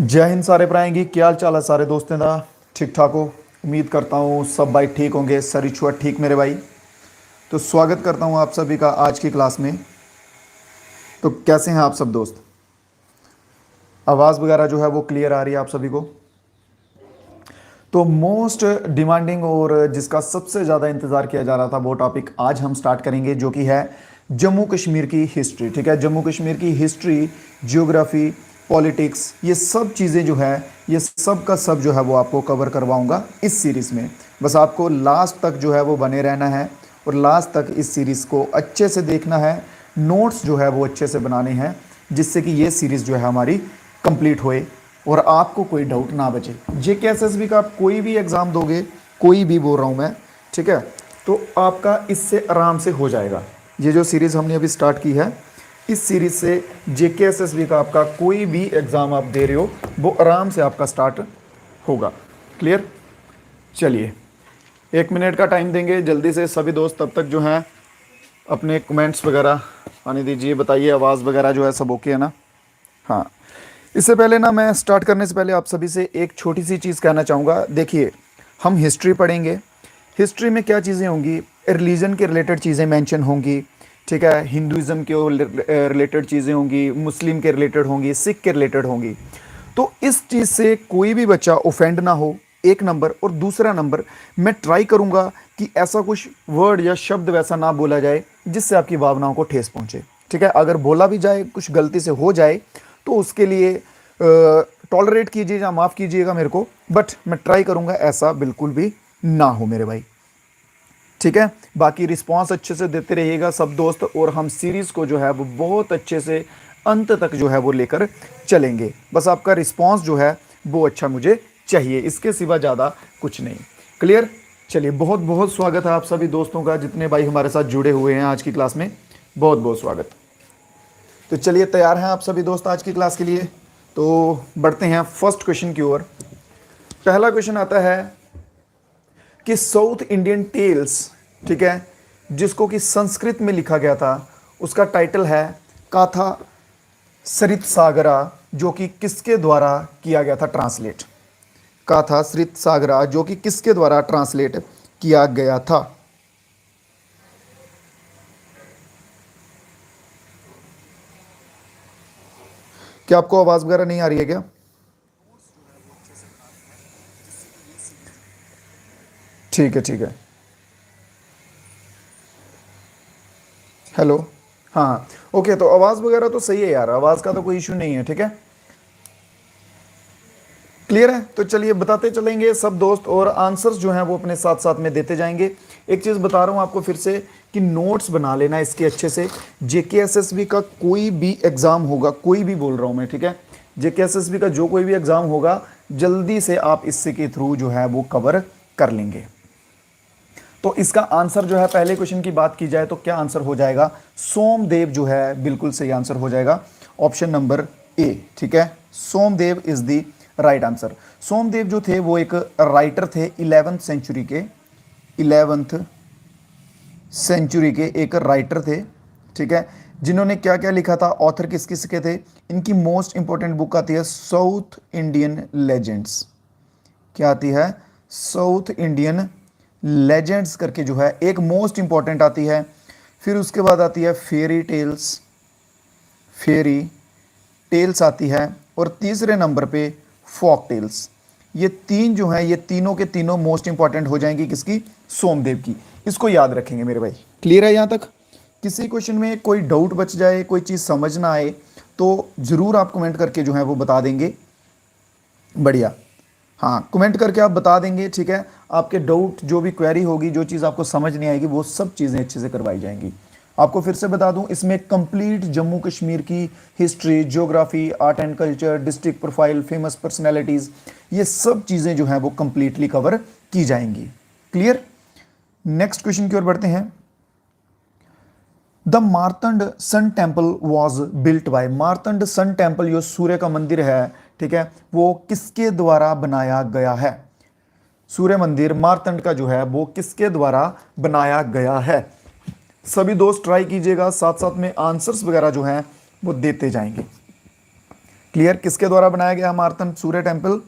जय हिंद सारे भ्राएंगी, क्या हाल चाल है सारे दोस्तों का। ठीक ठाक हो? उम्मीद करता हूँ सब भाई ठीक होंगे। सरी छुआ ठीक मेरे भाई। तो स्वागत करता हूँ आप सभी का आज की क्लास में। तो कैसे हैं आप सब दोस्त? आवाज़ वगैरह जो है वो क्लियर आ रही है आप सभी को? तो मोस्ट डिमांडिंग और जिसका सबसे ज़्यादा इंतज़ार किया जा रहा था वो टॉपिक आज हम स्टार्ट करेंगे, जो कि है जम्मू कश्मीर की हिस्ट्री। ठीक है, जम्मू कश्मीर की हिस्ट्री, जियोग्राफी, पॉलिटिक्स, ये सब चीज़ें जो है, ये सब का सब जो है वो आपको कवर करवाऊंगा इस सीरीज़ में। बस आपको लास्ट तक जो है वो बने रहना है और लास्ट तक इस सीरीज़ को अच्छे से देखना है। नोट्स जो है वो अच्छे से बनाने हैं, जिससे कि ये सीरीज़ जो है हमारी कंप्लीट होए और आपको कोई डाउट ना बचे। जेकेएसएसबी का आप कोई भी एग्ज़ाम दोगे, कोई भी बोल रहा हूँ मैं, ठीक है, तो आपका इससे आराम से हो जाएगा। ये जो सीरीज़ हमने अभी स्टार्ट की है, इस सीरीज़ से जेकेएसएसबी का आपका कोई भी एग्ज़ाम आप दे रहे हो वो आराम से आपका स्टार्ट होगा। क्लियर? चलिए 1 मिनट का टाइम देंगे जल्दी से सभी दोस्त, तब तक जो हैं अपने कमेंट्स वगैरह आने दीजिए। बताइए आवाज़ वगैरह जो है सब ओके है ना? हाँ, इससे पहले ना, मैं स्टार्ट करने से पहले आप सभी से एक छोटी सी चीज़ कहना चाहूँगा। देखिए, हम हिस्ट्री पढ़ेंगे, हिस्ट्री में क्या चीज़ें होंगी, रिलीजन के रिलेटेड चीज़ें मेंशन होंगी, ठीक है, हिंदुज़म के रिलेटेड चीज़ें होंगी, मुस्लिम के रिलेटेड होंगी, सिख के रिलेटेड होंगी। तो इस चीज़ से कोई भी बच्चा ऑफेंड ना हो, एक नंबर। और दूसरा नंबर, मैं ट्राई करूँगा कि ऐसा कुछ वर्ड या शब्द वैसा ना बोला जाए जिससे आपकी भावनाओं को ठेस पहुँचे। ठीक है, अगर बोला भी जाए, कुछ गलती से हो जाए, तो उसके लिए टॉलरेट कीजिएगा, माफ़ कीजिएगा मेरे को, बट मैं ट्राई करूँगा ऐसा बिल्कुल भी ना हो मेरे भाई। ठीक है, बाकी रिस्पांस अच्छे से देते रहिएगा सब दोस्त, और हम सीरीज़ को जो है वो बहुत अच्छे से अंत तक जो है वो लेकर चलेंगे। बस आपका रिस्पांस जो है वो अच्छा मुझे चाहिए, इसके सिवा ज़्यादा कुछ नहीं। क्लियर? चलिए, बहुत बहुत स्वागत है आप सभी दोस्तों का, जितने भाई हमारे साथ जुड़े हुए हैं आज की क्लास में, बहुत बहुत स्वागत। तो चलिए, तैयार हैं आप सभी दोस्त आज की क्लास के लिए? तो बढ़ते हैं फर्स्ट क्वेश्चन की ओर। पहला क्वेश्चन आता है कि साउथ इंडियन टेल्स, ठीक है, जिसको कि संस्कृत में लिखा गया था, उसका टाइटल है काथा सरित सागरा, जो कि किसके द्वारा किया गया था ट्रांसलेट? काथा सरित सागरा, जो कि किसके द्वारा ट्रांसलेट किया गया था? क्या आपको आवाज वगैरह नहीं आ रही है क्या? ठीक है, ठीक है। हेलो। हाँ, ओके, तो आवाज़ वगैरह तो सही है यार, आवाज़ का तो कोई इशू नहीं है। ठीक है, क्लियर है? तो चलिए बताते चलेंगे सब दोस्त, और आंसर्स जो हैं वो अपने साथ साथ में देते जाएंगे। एक चीज़ बता रहा हूँ आपको फिर से कि नोट्स बना लेना इसके अच्छे से। जेकेएसएसबी का कोई भी एग्ज़ाम होगा, कोई भी बोल रहा हूँ मैं, ठीक है, जेकेएसएसबी का जो कोई भी एग्ज़ाम होगा, जल्दी से आप इससे के थ्रू जो है वो कवर कर लेंगे। तो इसका आंसर जो है, पहले क्वेश्चन की बात की जाए तो क्या आंसर हो जाएगा? सोमदेव जो है बिल्कुल सही आंसर हो जाएगा, ऑप्शन नंबर ए। ठीक है, Somdev is the right answer. Somdev जो थे वो एक राइटर थे, 11th सेंचुरी के, 11th सेंचुरी के एक राइटर थे। ठीक है, जिन्होंने क्या क्या लिखा था, ऑथर किस किस के थे? इनकी मोस्ट इंपॉर्टेंट बुक आती है साउथ इंडियन लेजेंड्स। क्या आती है? साउथ इंडियन लेजेंड्स करके जो है एक मोस्ट इंपॉर्टेंट आती है। फिर उसके बाद आती है फेरी टेल्स, फेरी टेल्स आती है, और तीसरे नंबर पे फॉक टेल्स। ये तीन जो हैं, ये तीनों के तीनों मोस्ट इंपॉर्टेंट हो जाएंगी किसकी? सोमदेव की। इसको याद रखेंगे मेरे भाई। क्लियर है यहाँ तक? किसी क्वेश्चन में कोई डाउट बच जाए, कोई चीज़ समझ ना आए, तो ज़रूर आप कमेंट करके जो है वो बता देंगे। बढ़िया, हाँ, कमेंट करके आप बता देंगे। ठीक है, आपके डाउट जो भी क्वेरी होगी, जो चीज़ आपको समझ नहीं आएगी, वो सब चीज़ें अच्छे से करवाई जाएंगी। आपको फिर से बता दूं, इसमें कंप्लीट जम्मू कश्मीर की history, geography, art and culture, district profile, famous personalities, ये सब चीज़ें जो हैं वो कंप्लीटली कवर की जाएंगी। क्लियर? नेक्स्ट क्वेश्चन की ओर बढ़ते हैं। The Martand sun temple was built by, Martand sun temple जो सूर्य का मंदिर है, ठीक है, वो किसके द्वारा बनाया गया है? सूर्य मंदिर मार्तंड का जो है वो किसके द्वारा बनाया गया है? सभी दोस्त ट्राई कीजिएगा, साथ साथ में आंसर्स वगैरह जो हैं वो देते जाएंगे। क्लियर, किसके द्वारा बनाया गया मार्तंड सूर्य टेम्पल?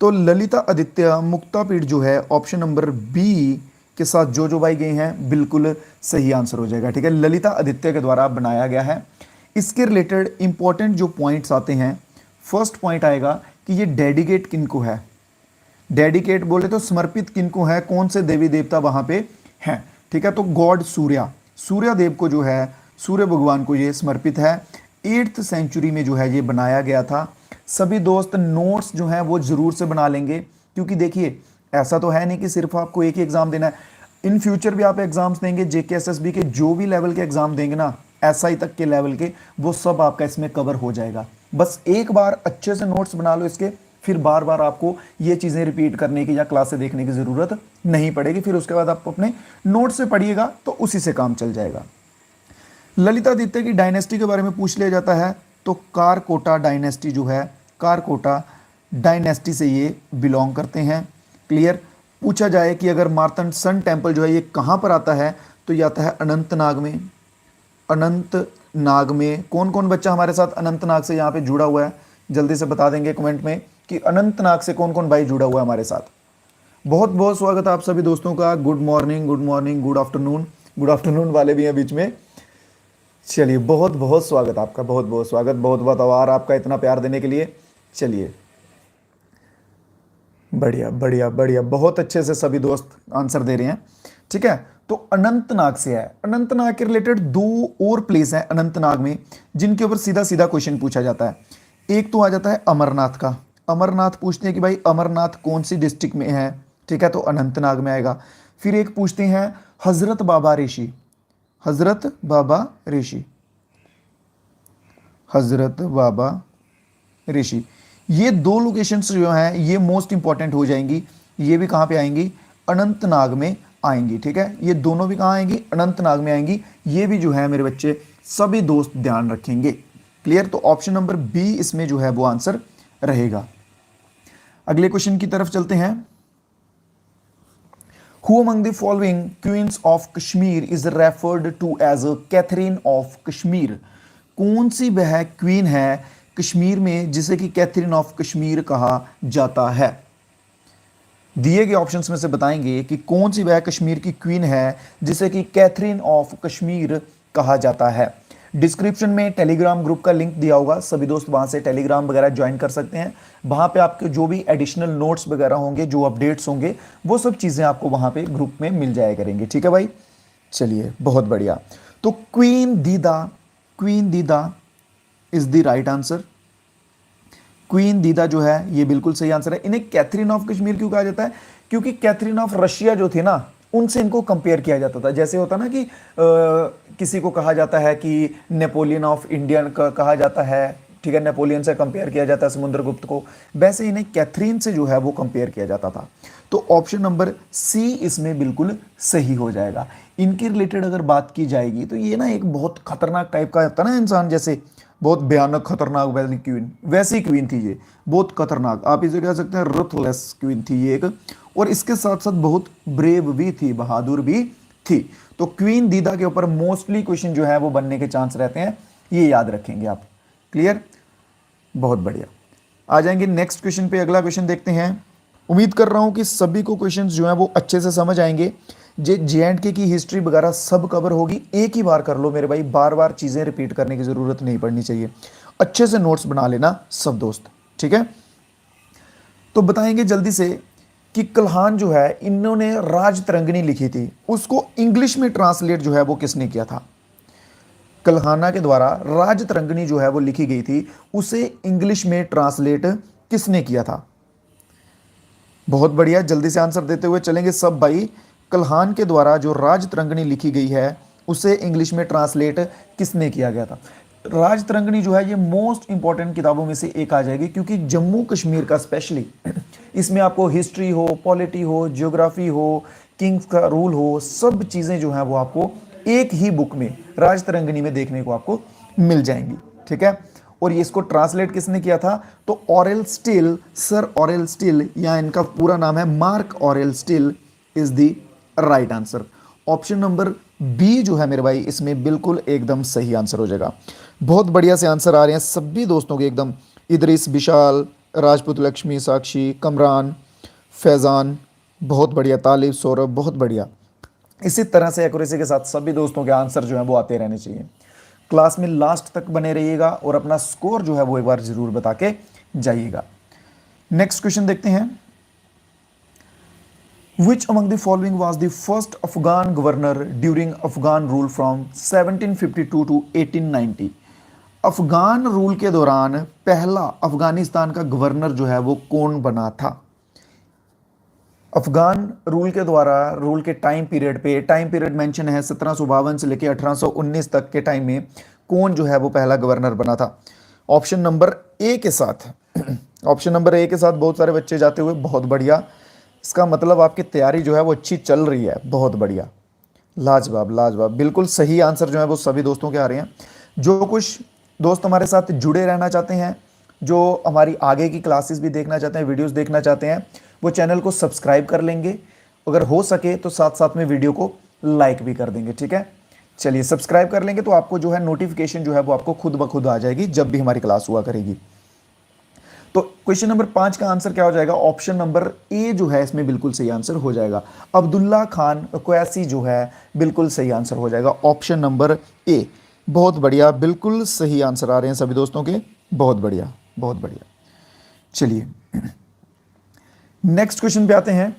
तो ललिता आदित्य मुक्तापीठ जो है ऑप्शन नंबर बी के साथ जो भाई गए हैं बिल्कुल सही आंसर हो जाएगा। ठीक है, ललिता आदित्य के द्वारा बनाया गया है। इसके रिलेटेड इंपॉर्टेंट जो पॉइंट्स आते हैं, फर्स्ट पॉइंट आएगा कि ये डेडिकेट किनको है। डेडिकेट बोले तो समर्पित किनको है, कौन से देवी देवता वहां पे हैं। ठीक है, तो गॉड सूर्य देव को जो है, सूर्य भगवान को ये समर्पित है। 8th सेंचुरी में जो है ये बनाया गया था। सभी दोस्त नोट्स जो हैं वो जरूर से बना लेंगे, क्योंकि देखिए ऐसा तो है नहीं कि सिर्फ आपको एक ही एग्जाम देना है। इन फ्यूचर भी आप एग्जाम्स देंगे, जेके एसएसबी के जो भी लेवल के एग्जाम देंगे ना, एसआई तक के लेवल के, वो सब आपका इसमें कवर हो जाएगा। बस एक बार अच्छे से नोट्स बना लो इसके, फिर बार बार आपको ये चीज़ें रिपीट करने की या क्लास से देखने की ज़रूरत नहीं पड़ेगी। फिर उसके बाद आप अपने नोट्स से पढ़िएगा तो उसी से काम चल जाएगा। ललितादित्य की डायनेस्टी के बारे में पूछ लिया जाता है, तो कारकोटा डायनेस्टी जो है, कारकोटा डायनेस्टी से ये बिलोंग करते हैं। क्लियर, पूछा जाए कि अगर मार्तंड सन टेम्पल जो है ये कहाँ पर आता है, तो ये आता है अनंतनाग में। अनंतनाग में कौन कौन बच्चा हमारे साथ अनंतनाग से यहाँ पे जुड़ा हुआ है, जल्दी से बता देंगे कमेंट में कि अनंतनाग से कौन कौन भाई जुड़ा हुआ है हमारे साथ। बहुत बहुत स्वागत है आप सभी दोस्तों का। Good morning, good morning, good afternoon वाले भी हैं बीच में। चलिए, बहुत बहुत स्वागत आपका, बहुत बहुत स्वागत, बहुत बहुत आभार आपका इतना प्यार देने के लिए। चलिए, बढ़िया बढ़िया बढ़िया, बहुत अच्छे से सभी दोस्त आंसर दे रहे हैं। ठीक है, तो अनंतनाग से है। अनंतनाग के रिलेटेड 2 और प्लेस हैं अनंतनाग में जिनके ऊपर सीधा सीधा क्वेश्चन पूछा जाता है। एक तो आ जाता है अमरनाथ का। अमरनाथ पूछते हैं कि भाई अमरनाथ कौन सी डिस्ट्रिक्ट में है। ठीक है, तो अनंतनाग में आएगा। फिर एक पूछते हैं हजरत बाबा ऋषि। हजरत बाबा ऋषि, हजरत बाबा ऋषि, ये 2 लोकेशंस जो हैं ये मोस्ट इंपॉर्टेंट हो जाएंगी। ये भी कहाँ पे आएंगी? अनंतनाग में आएंगी। ठीक है, ये दोनों भी कहाँ आएंगी? अनंतनाग में आएंगी। ये भी जो है मेरे बच्चे सभी दोस्त ध्यान रखेंगे। क्लियर, तो ऑप्शन नंबर बी इसमें जो है वो आंसर रहेगा। अगले क्वेश्चन की तरफ चलते हैं। Who among the following queens of Kashmir is referred to as a Catherine of Kashmir? कौन सी वह क्वीन है कश्मीर में जिसे कि कैथरीन ऑफ कश्मीर कहा जाता है? दिए गए ऑप्शंस में से बताएंगे कि कौन सी वह कश्मीर की क्वीन है जिसे कि कैथरीन ऑफ कश्मीर कहा जाता है। डिस्क्रिप्शन में टेलीग्राम ग्रुप का लिंक दिया होगा, सभी दोस्त वहां से टेलीग्राम वगैरह ज्वाइन कर सकते हैं। वहां पे आपके जो भी एडिशनल नोट्स वगैरह होंगे, जो अपडेट्स होंगे, वो सब चीजें आपको वहां पे ग्रुप में मिल जाया करेंगी। ठीक है भाई, चलिए बहुत बढ़िया। तो क्वीन दीदा is the right answer. Queen दीदा जो है ये बिल्कुल सही आंसर है। इन्हें कैथरीन ऑफ कश्मीर क्यों कहा जाता है? क्योंकि कैथरीन ऑफ रशिया जो थे ना, उनसे इनको कंपेयर किया जाता था। जैसे होता ना कि किसी को कहा जाता है कि नेपोलियन ऑफ इंडियन कहा जाता है। ठीक है, नेपोलियन से कंपेयर किया जाता है समुद्रगुप्त को, वैसे इन्हें कैथरीन से जो है वो कंपेयर किया जाता था। तो ऑप्शन नंबर सी इसमें बिल्कुल सही हो जाएगा। इनके रिलेटेड अगर बात की जाएगी तो ये ना एक बहुत खतरनाक टाइप का होता ना इंसान, जैसे बहुत भयानक खतरनाक वाली क्वीन, वैसी क्वीन थी ये, बहुत खतरनाक। आप इसे कह सकते हैं रथलेस क्वीन थी ये एक, और इसके साथ साथ बहुत ब्रेव भी थी, बहादुर भी थी। तो क्वीन दीदा के ऊपर मोस्टली क्वेश्चन जो है वो बनने के चांस रहते हैं, ये याद रखेंगे आप। क्लियर, बहुत बढ़िया। आ जाएंगे नेक्स्ट क्वेश्चन पे। अगला क्वेश्चन देखते हैं। उम्मीद कर रहा हूं कि सभी को क्वेश्चन जो है वो अच्छे से समझ आएंगे। जे&के की हिस्ट्री वगैरह सब कवर होगी, एक ही बार कर लो मेरे भाई, बार बार चीजें रिपीट करने की जरूरत नहीं पड़नी चाहिए। अच्छे से नोट्स बना लेना सब दोस्त। ठीक है, तो बताएंगे जल्दी से कि कल्हान जो है इन्होंने राजतरंगिणी लिखी थी, उसको इंग्लिश में ट्रांसलेट जो है वो किसने किया था? कल्हाना के द्वारा राजतरंगिणी जो है वो लिखी गई थी, उसे इंग्लिश में ट्रांसलेट किसने किया था? बहुत बढ़िया, जल्दी से आंसर देते हुए चलेंगे सब भाई। कल्हान के द्वारा जो राजतरंगिणी लिखी गई है उसे इंग्लिश में ट्रांसलेट किसने किया गया था? राजतरंगिणी जो है ये मोस्ट इंपॉर्टेंट किताबों में से एक आ जाएगी, क्योंकि जम्मू कश्मीर का स्पेशली इसमें आपको हिस्ट्री हो, पॉलिटी हो, ज्योग्राफी हो, किंग्स का रूल हो, सब चीज़ें जो हैं वो आपको एक ही बुक में राजतरंगिणी में देखने को आपको मिल जाएंगी। ठीक है, और ये इसको ट्रांसलेट किसने किया था? तो Aurel Stein, sir Aurel Stein, या इनका पूरा नाम है Mark Aurel Stein, is the right answer. Option number B जो है मेरे भाई इसमें बिल्कुल एकदम सही आंसर हो जाएगा। बहुत बढ़िया से आंसर आ रहे हैं सभी दोस्तों के एकदम इदरिस, विशाल, राजपूत लक्ष्मी, साक्षी, कमरान, फैज़ान, बहुत बढ़िया, तालिब, सौरभ, बहुत बढ़िया। इसी तरह से एक्यूरेसी के साथ सभी दोस्तों के आंसर जो है वो आते रहने चाहिए। क्लास में लास्ट तक बने रहिएगा और अपना स्कोर जो है वो एक बार जरूर बता के जाइएगा। नेक्स्ट क्वेश्चन देखते हैं। Which among the following was the first Afghan governor during Afghan rule from 1752 to 1890? Afghan rule के दौरान पहला अफगानिस्तान का गवर्नर जो है वो कौन बना था? अफगान रूल के द्वारा रूल के टाइम पीरियड पे, टाइम पीरियड मेंशन है 1752 से लेकर 1819 तक के टाइम में कौन जो है वो पहला गवर्नर बना था? ऑप्शन नंबर ए के साथ ऑप्शन नंबर ए के साथ बहुत सारे बच्चे जाते हुए, बहुत बढ़िया। इसका मतलब आपकी तैयारी जो है वो अच्छी चल रही है, बहुत बढ़िया, लाजवाब लाजवाब। बिल्कुल सही आंसर जो है वो सभी दोस्तों के आ रहे हैं। जो कुछ दोस्त हमारे साथ जुड़े रहना चाहते हैं, जो हमारी आगे की क्लासेस भी देखना चाहते हैं, वीडियोस देखना चाहते हैं, वो चैनल को सब्सक्राइब कर लेंगे। अगर हो सके तो साथ साथ में वीडियो को लाइक भी कर देंगे, ठीक है। चलिए, सब्सक्राइब कर लेंगे तो आपको जो है नोटिफिकेशन जो है वो आपको खुद ब खुद आ जाएगी जब भी हमारी क्लास हुआ करेगी। तो क्वेश्चन नंबर 5 का आंसर क्या हो जाएगा? ऑप्शन नंबर ए जो है इसमें बिल्कुल सही आंसर हो जाएगा। अब्दुल्ला खान क्वैसी जो है बिल्कुल सही आंसर हो जाएगा, ऑप्शन नंबर ए। बहुत बढ़िया, बिल्कुल सही आंसर आ रहे हैं सभी दोस्तों के, बहुत बढ़िया बहुत बढ़िया। चलिए नेक्स्ट क्वेश्चन पे आते हैं।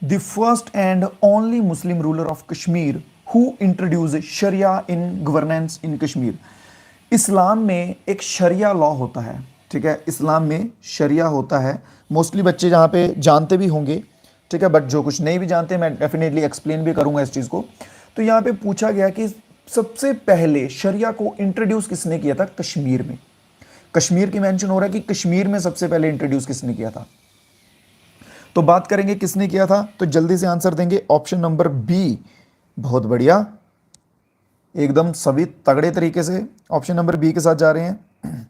The first and only Muslim ruler of Kashmir who introduce Sharia in governance in Kashmir. इस्लाम में एक शरिया लॉ होता है, ठीक है, इस्लाम में शरिया होता है। मोस्टली बच्चे जहाँ पे जानते भी होंगे, ठीक है, बट जो कुछ नहीं भी जानते मैं डेफिनेटली एक्सप्लेन भी करूँगा इस चीज़ को। तो यहाँ पे पूछा गया कि सबसे पहले शरिया को इंट्रोड्यूस किसने किया था कश्मीर में? कश्मीर की मेंशन हो रहा है कि कश्मीर में सबसे पहले इंट्रोड्यूस किसने किया था। तो बात करेंगे किसने किया था, तो जल्दी से आंसर देंगे ऑप्शन नंबर बी। बहुत बढ़िया, एकदम सभी तगड़े तरीके से ऑप्शन नंबर बी के साथ जा रहे हैं।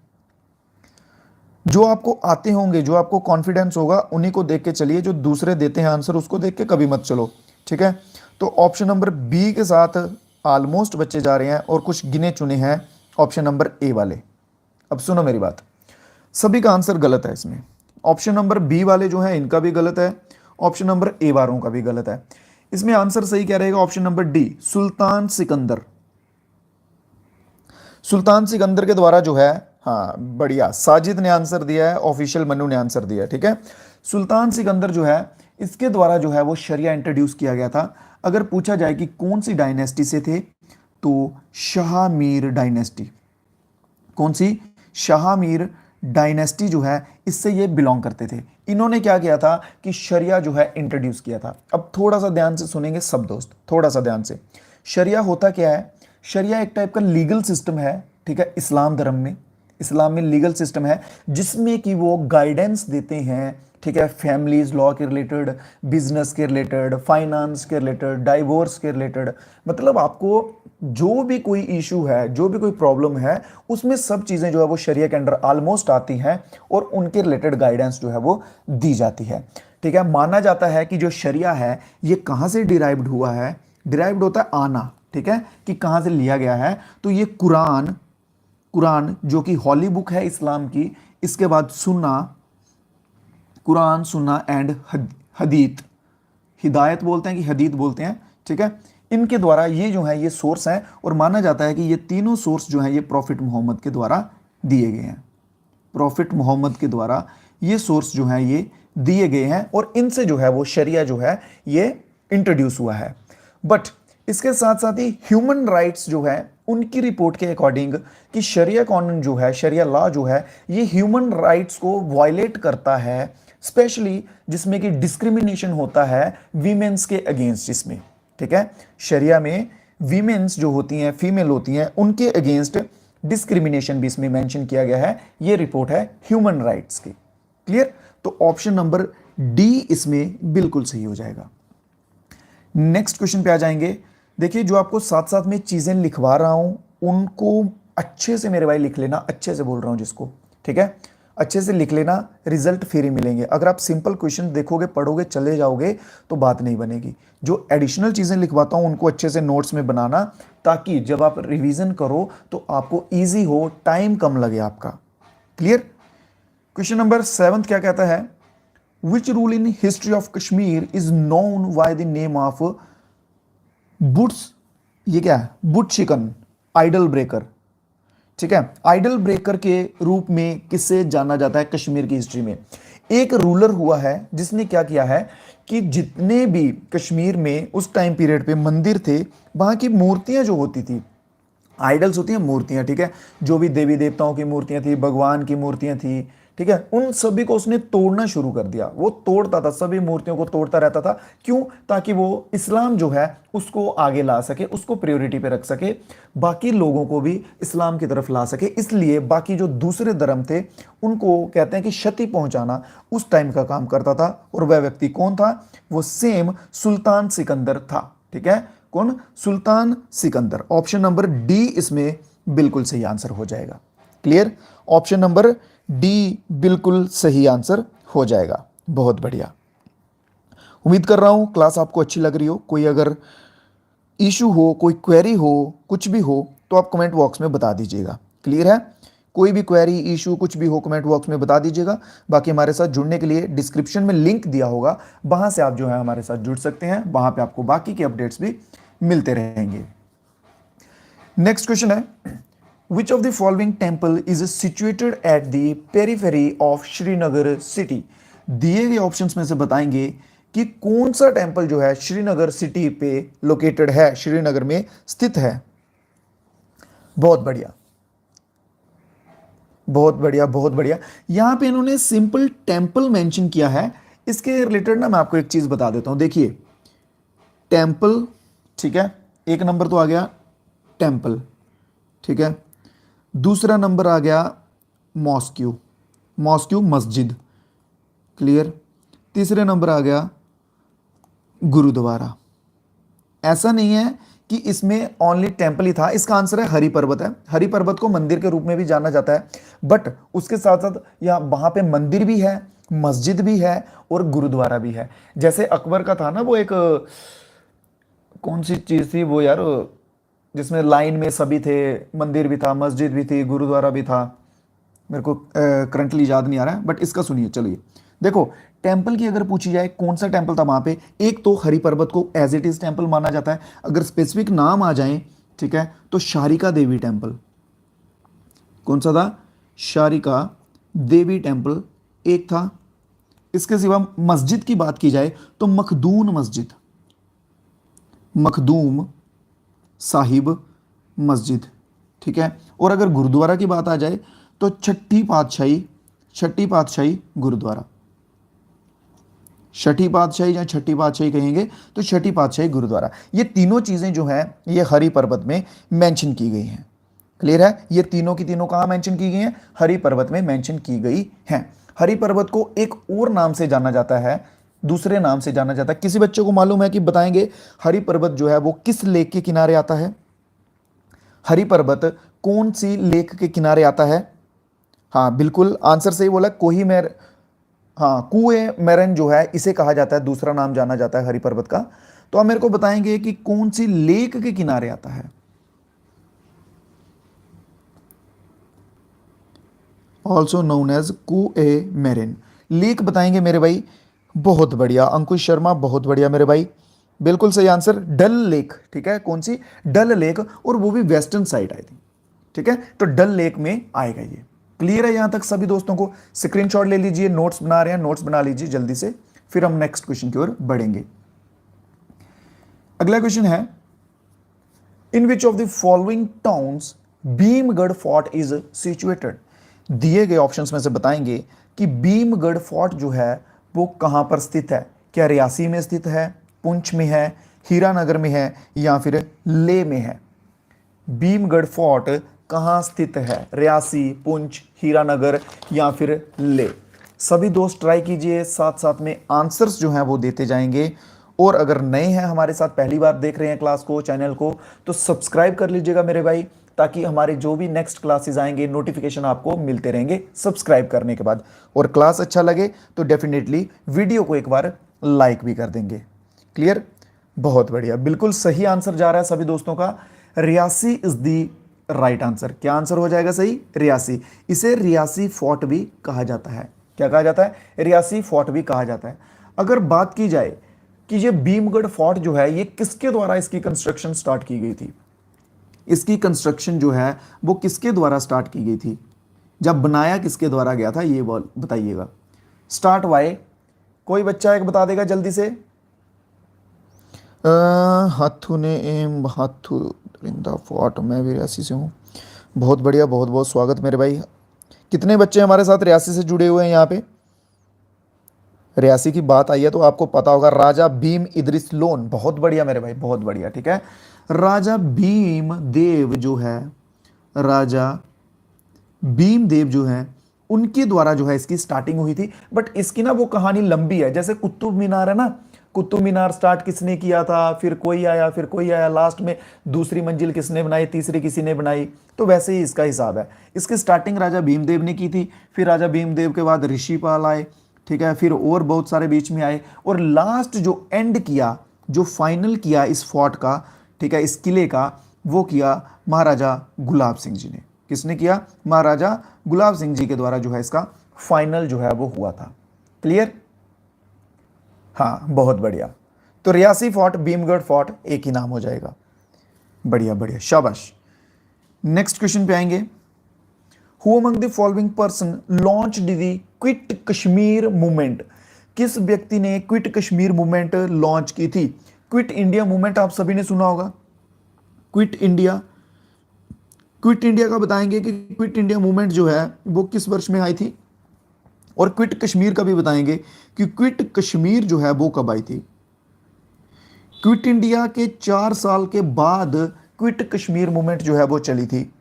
जो आपको आते होंगे, जो आपको कॉन्फिडेंस होगा, उन्हीं को देख के चलिए। जो दूसरे देते हैं आंसर उसको देख के कभी मत चलो, ठीक है। तो ऑप्शन नंबर बी के साथ ऑलमोस्ट बच्चे जा रहे हैं और कुछ गिने चुने हैं ऑप्शन नंबर ए वाले। अब सुनो मेरी बात, सभी का आंसर गलत है इसमें। ऑप्शन नंबर बी वाले जो है इनका भी गलत है, ऑप्शन नंबर ए वालों का भी गलत है। इसमें आंसर सही क्या रहेगा? ऑप्शन नंबर डी, सुल्तान सिकंदर। सुल्तान सिकंदर के द्वारा जो है, हाँ बढ़िया, साजिद ने आंसर दिया है, ऑफिशियल मनु ने आंसर दिया है, ठीक है। सुल्तान सिकंदर जो है इसके द्वारा जो है वो शरिया इंट्रोड्यूस किया गया था। अगर पूछा जाए कि कौन सी डायनेस्टी से थे, तो शाहमीर डायनेस्टी। कौन सी? शाहमीर डायनेस्टी जो है इससे ये बिलोंग करते थे। इन्होंने क्या किया था कि शरिया जो है इंट्रोड्यूस किया था। अब थोड़ा सा ध्यान से सुनेंगे सब दोस्त, थोड़ा सा ध्यान से। शरिया होता क्या है? शरिया एक टाइप का लीगल सिस्टम है, ठीक है, इस्लाम धर्म में। इस्लाम में लीगल सिस्टम है जिसमें कि वो गाइडेंस देते हैं, ठीक है, फैमिलीज लॉ के रिलेटेड, बिजनेस के रिलेटेड, फाइनेंस के रिलेटेड, डाइवोर्स के रिलेटेड। मतलब आपको जो भी कोई इशू है, जो भी कोई प्रॉब्लम है, उसमें सब चीज़ें जो है वो शरिया के अंडर ऑलमोस्ट आती हैं और उनके रिलेटेड गाइडेंस जो है वो दी जाती है, ठीक है। माना जाता है कि जो शरिया है ये कहाँ से डिराइव्ड हुआ है? डिराइव्ड होता है आना, ठीक है, कि कहाँ से लिया गया है। तो ये कुरान जो कि हॉली बुक है इस्लाम की, इसके बाद सुन्ना, कुरान, सुन्ना एंड हदीत, हिदायत बोलते हैं कि हदीत बोलते हैं, ठीक है, इनके द्वारा ये जो है ये सोर्स है। और माना जाता है कि ये तीनों सोर्स जो है ये प्रॉफिट मोहम्मद के द्वारा दिए गए हैं। प्रॉफिट मोहम्मद के द्वारा ये सोर्स जो है ये दिए गए हैं और इनसे जो है वो शरिया जो है ये इंट्रोड्यूस हुआ है। बट इसके साथ साथ ही ह्यूमन राइट्स जो है उनकी रिपोर्ट के अकॉर्डिंग कि शरिया कानून जो है, शरिया लॉ जो है, ये ह्यूमन राइट्स को वायलेट करता है, स्पेशली जिसमें कि डिस्क्रिमिनेशन होता है वीमेंस के अगेंस्ट, जिसमें, ठीक है, शरिया में वीमेंस जो होती हैं, फीमेल होती हैं, उनके अगेंस्ट डिस्क्रिमिनेशन भी इसमें मेंशन किया गया है। ये रिपोर्ट है ह्यूमन राइट्स की। क्लियर? तो ऑप्शन नंबर डी इसमें बिल्कुल सही हो जाएगा। नेक्स्ट क्वेश्चन पे आ जाएंगे। देखिए, जो आपको साथ साथ में चीजें लिखवा रहा हूं उनको अच्छे से मेरे भाई लिख लेना, अच्छे से बोल रहा हूं जिसको, ठीक है, अच्छे से लिख लेना, रिजल्ट फिर ही मिलेंगे। अगर आप सिंपल क्वेश्चन देखोगे, पढ़ोगे, चले जाओगे तो बात नहीं बनेगी। जो एडिशनल चीजें लिखवाता हूं उनको अच्छे से नोट्स में बनाना, ताकि जब आप रिवीजन करो तो आपको ईजी हो, टाइम कम लगे आपका। क्लियर? क्वेश्चन नंबर 7 क्या कहता है, which rule in history of Kashmir is known by the name of boots, ये क्या है, बुट शिकन आइडल ब्रेकर, ठीक है, आइडल ब्रेकर के रूप में किससे जाना जाता है कश्मीर की हिस्ट्री में। एक रूलर हुआ है जिसने क्या किया है कि जितने भी कश्मीर में उस टाइम पीरियड पे मंदिर थे, वहां की मूर्तियां जो होती थी, आइडल्स होती हैं मूर्तियां, ठीक है, जो भी देवी देवताओं की मूर्तियां थी, भगवान की मूर्तियां थी, ठीक है, उन सभी को उसने तोड़ना शुरू कर दिया। वो तोड़ता था, सभी मूर्तियों को तोड़ता रहता था। क्यों? ताकि वो इस्लाम जो है उसको आगे ला सके, उसको प्रायोरिटी पे रख सके, बाकी लोगों को भी इस्लाम की तरफ ला सके। इसलिए बाकी जो दूसरे धर्म थे उनको कहते हैं कि क्षति पहुंचाना उस टाइम का काम करता था। और वह व्यक्ति कौन था? वो सेम सुल्तान सिकंदर था, ठीक है। कौन? सुल्तान सिकंदर। ऑप्शन नंबर डी इसमें बिल्कुल सही आंसर हो जाएगा। क्लियर? ऑप्शन नंबर डी बिल्कुल सही आंसर हो जाएगा। बहुत बढ़िया, उम्मीद कर रहा हूं क्लास आपको अच्छी लग रही हो। कोई अगर इशू हो, कोई क्वेरी हो, कुछ भी हो तो आप कमेंट बॉक्स में बता दीजिएगा। क्लियर है? कोई भी क्वेरी, इशू कुछ भी हो कमेंट बॉक्स में बता दीजिएगा। बाकी हमारे साथ जुड़ने के लिए डिस्क्रिप्शन में लिंक दिया होगा, वहां से आप जो है हमारे साथ जुड़ सकते हैं। वहां पे आपको बाकी के अपडेट्स भी मिलते रहेंगे। नेक्स्ट क्वेश्चन है, विच of the following temple is situated at the periphery of Srinagar city. दिए गए ऑप्शंस में से बताएंगे कि कौन सा टेम्पल जो है श्रीनगर सिटी पे लोकेटेड है, श्रीनगर में स्थित है। बहुत बढ़िया, बहुत बढ़िया, बहुत बढ़िया। यहां पे इन्होंने सिंपल टेम्पल मेंशन किया है। इसके रिलेटेड ना मैं आपको एक चीज बता देता हूं। देखिए, टेम्पल, ठीक है, एक नंबर तो आ गया टेम्पल, ठीक है। दूसरा नंबर आ गया मॉस्क्यू, मॉस्क्यू मस्जिद, क्लियर। तीसरे नंबर आ गया गुरुद्वारा। ऐसा नहीं है कि इसमें ओनली टेम्पल ही था। इसका आंसर है हरि पर्वत है। हरि पर्वत को मंदिर के रूप में भी जाना जाता है, बट उसके साथ साथ यहाँ वहां पे मंदिर भी है, मस्जिद भी है और गुरुद्वारा भी है। जैसे अकबर का था ना वो एक, कौन सी चीज थी वो यार, जिसमें लाइन में सभी थे, मंदिर भी था, मस्जिद भी थी, गुरुद्वारा भी था। मेरे को करंटली याद नहीं आ रहा है, बट इसका सुनिए। चलिए देखो, टेम्पल की अगर पूछी जाए कौन सा टेम्पल था वहां पे, एक तो हरि पर्वत को एज इट इज टेम्पल माना जाता है। अगर स्पेसिफिक नाम आ जाए, ठीक है, तो शारिका देवी टेम्पल, कौन सा था? शारिका देवी टेम्पल एक था। इसके सिवा मस्जिद की बात की जाए तो मखदूम मस्जिद, मखदूम साहिब मस्जिद, ठीक है। और अगर गुरुद्वारा की बात आ जाए तो छठी पातशाही गुरुद्वारा, छठी पातशाही या छठी पातशाही कहेंगे तो छठी पातशाही गुरुद्वारा। ये तीनों चीजें जो हैं ये हरि पर्वत में मेंशन की गई हैं। क्लियर है? ये तीनों की तीनों कहां मेंशन की गई हैं? हरि पर्वत में मेंशन की गई हैं। हरि पर्वत को एक और नाम से जाना जाता है, दूसरे नाम से जाना जाता है। किसी बच्चे को मालूम है कि बताएंगे हरि पर्वत जो है वो किस लेक के किनारे आता है? हरि पर्वत कौन सी लेक के किनारे आता है? हाँ बिल्कुल, आंसर सही बोला, कोहिमेर, हाँ कुए मेरन जो है इसे कहा जाता है, दूसरा नाम जाना जाता है हरि पर्वत का। तो आप मेरे को बताएंगे कि कौन सी लेक के किनारे आता है? ऑल्सो नोन एज कुए मेरिन लेक बताएंगे मेरे भाई। बहुत बढ़िया अंकुश शर्मा, बहुत बढ़िया मेरे भाई, बिल्कुल सही आंसर डल लेक, ठीक है। कौन सी? डल लेक, और वो भी वेस्टर्न साइड आई थी, ठीक है। तो डल लेक में आएगा ये। क्लियर है यहां तक सभी दोस्तों को? स्क्रीनशॉट ले लीजिए, नोट्स बना रहे हैं, नोट्स बना लीजिए जल्दी से, फिर हम नेक्स्ट क्वेश्चन की ओर बढ़ेंगे। अगला क्वेश्चन है, in which of the following towns Bhimgarh fort is situated. दिए गए ऑप्शंस में से बताएंगे कि भीमगढ़ फोर्ट जो है वो कहां पर स्थित है। क्या रियासी में स्थित है, पुंछ में है, हीरानगर में है, या फिर ले में है? भीमगढ़ फोर्ट कहां स्थित है? रियासी, पुंछ, हीरानगर या फिर ले? सभी दोस्त ट्राई कीजिए, साथ साथ में आंसर्स जो हैं वो देते जाएंगे। और अगर नए हैं हमारे साथ, पहली बार देख रहे हैं क्लास को, चैनल को, तो सब्सक्राइब कर लीजिएगा मेरे भाई, ताकि हमारे जो भी नेक्स्ट क्लासेस आएंगे नोटिफिकेशन आपको मिलते रहेंगे सब्सक्राइब करने के बाद। और क्लास अच्छा लगे तो डेफिनेटली वीडियो को एक बार लाइक भी कर देंगे। क्लियर? बहुत बढ़िया, बिल्कुल सही आंसर जा रहा है सभी दोस्तों का। Reasi is the right answer. क्या आंसर हो जाएगा सही? रियासी। इसे रियासी फोर्ट भी कहा जाता है। क्या कहा जाता है? रियासी फोर्ट भी कहा जाता है। अगर बात की जाए कि ये भीमगढ़ फोर्ट जो है ये किसके द्वारा इसकी कंस्ट्रक्शन स्टार्ट की गई थी, इसकी कंस्ट्रक्शन जो है वो किसके द्वारा स्टार्ट की गई थी, जब बनाया किसके द्वारा गया था, ये बताइएगा। स्टार्ट वाई, कोई बच्चा एक बता देगा जल्दी से। हाथू ने एम हाथू रिंदा फोर्ट, मैं भी रियासी से हूँ। बहुत बढ़िया, बहुत बहुत स्वागत मेरे भाई। कितने बच्चे हमारे साथ रियासी से जुड़े हुए हैं यहाँ पे? रियासी की बात आई है तो आपको पता होगा राजा भीम इदरिस लोन। बहुत बढ़िया मेरे भाई, बहुत बढ़िया। ठीक है, राजा भीम देव जो है, राजा भीम देव जो है उनके द्वारा जो है इसकी स्टार्टिंग हुई थी। बट इसकी ना वो कहानी लंबी है। जैसे कुतुब मीनार है ना, कुतुब मीनार स्टार्ट किसने किया था, फिर कोई आया, फिर कोई आया, लास्ट में दूसरी मंजिल किसने बनाई, तीसरी किसी ने बनाई। तो वैसे ही इसका हिसाब है। इसकी स्टार्टिंग राजा भीमदेव ने की थी, फिर राजा भीमदेव के बाद ऋषिपाल आए, ठीक है, फिर और बहुत सारे बीच में आए, और लास्ट जो एंड किया, जो फाइनल किया इस फोर्ट का, ठीक है, इस किले का, वो किया महाराजा गुलाब सिंह जी ने। किसने किया? महाराजा गुलाब सिंह जी के द्वारा जो है इसका फाइनल जो है वो हुआ था। क्लियर? हाँ, बहुत बढ़िया। तो रियासी फोर्ट, भीमगढ़ फोर्ट एक ही नाम हो जाएगा। बढ़िया बढ़िया, शाबाश। नेक्स्ट क्वेश्चन पे आएंगे। Who among the following person launched the quit Kashmir movement? किस व्यक्ति ने क्विट कश्मीर मूवमेंट लॉन्च की थी? क्विट इंडिया मूवमेंट आप सभी ने सुना होगा। क्विट इंडिया, क्विट इंडिया का बताएंगे कि क्विट इंडिया मूवमेंट जो है वो किस वर्ष में आई थी, और क्विट कश्मीर का भी बताएंगे कि क्विट कश्मीर जो है वो कब आई थी। क्विट इंडिया के 4 साल के बाद क्विट कश्मीर मूवमेंट जो है वो चली थी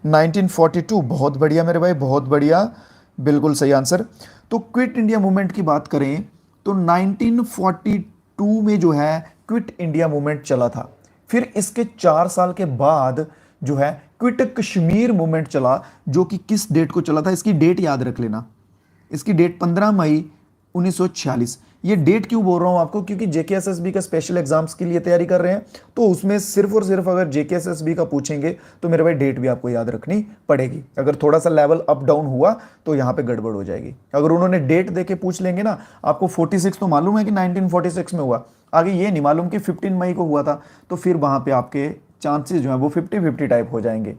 1942। बहुत बढ़िया मेरे भाई, बहुत बढ़िया, बिल्कुल सही आंसर। तो क्विट इंडिया मूवमेंट की बात करें तो 1942 में जो है क्विट इंडिया मूवमेंट चला था। फिर इसके 4 साल के बाद जो है क्विट कश्मीर मूवमेंट चला, जो कि किस डेट को चला था, इसकी डेट याद रख लेना। इसकी डेट 15 मई 1946। ये डेट क्यों बोल रहा हूं आपको, क्योंकि जेकेएसएसबी का स्पेशल एग्जाम्स के लिए तैयारी कर रहे हैं, तो उसमें सिर्फ और सिर्फ अगर जेकेएसएसबी का पूछेंगे तो मेरे भाई डेट भी आपको याद रखनी पड़ेगी। अगर थोड़ा सा लेवल अप डाउन हुआ तो यहां पे गड़बड़ हो जाएगी। अगर उन्होंने डेट देके पूछ लेंगे ना, आपको 46 तो मालूम है कि 1946 में हुआ, आगे ये नहीं मालूम कि 15 मई को हुआ था, तो फिर वहां पे आपके चांसेस जो है वो 50-50 टाइप हो जाएंगे।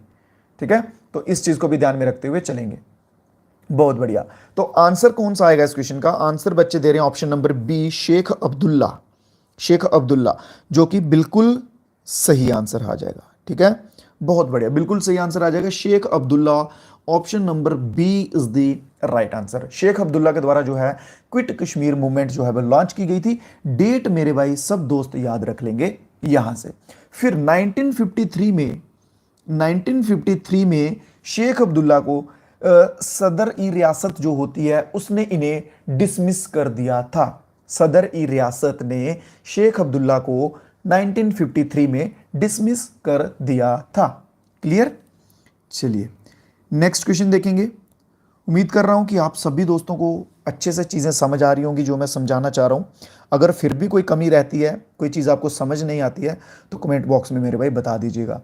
ठीक है, तो इस चीज को भी ध्यान में रखते हुए चलेंगे। बहुत बढ़िया। तो आंसर कौन सा आएगा इस क्वेश्चन का? आंसर बच्चे दे रहे हैं option number B, Sheikh Abdullah. Sheikh Abdullah, जो कि बिल्कुल सही आंसर आ जाएगा। ठीक है, बहुत बढ़िया, बिल्कुल सही आंसर आ जाएगा Sheikh Abdullah. Option number B is the right answer. Sheikh Abdullah के द्वारा जो है क्विट कश्मीर मूवमेंट जो है वो लॉन्च की गई थी। डेट मेरे भाई सब दोस्त याद रख लेंगे यहां से। फिर 1953 में शेख अब्दुल्ला को सदर ई रियासत जो होती है उसने इन्हें डिसमिस कर दिया था। सदर ई रियासत ने शेख अब्दुल्ला को 1953 में डिसमिस कर दिया था। क्लियर? चलिए नेक्स्ट क्वेश्चन देखेंगे। उम्मीद कर रहा हूं कि आप सभी दोस्तों को अच्छे से चीज़ें समझ आ रही होंगी जो मैं समझाना चाह रहा हूं। अगर फिर भी कोई कमी रहती है, कोई चीज़ आपको समझ नहीं आती है, तो कमेंट बॉक्स में मेरे भाई बता दीजिएगा।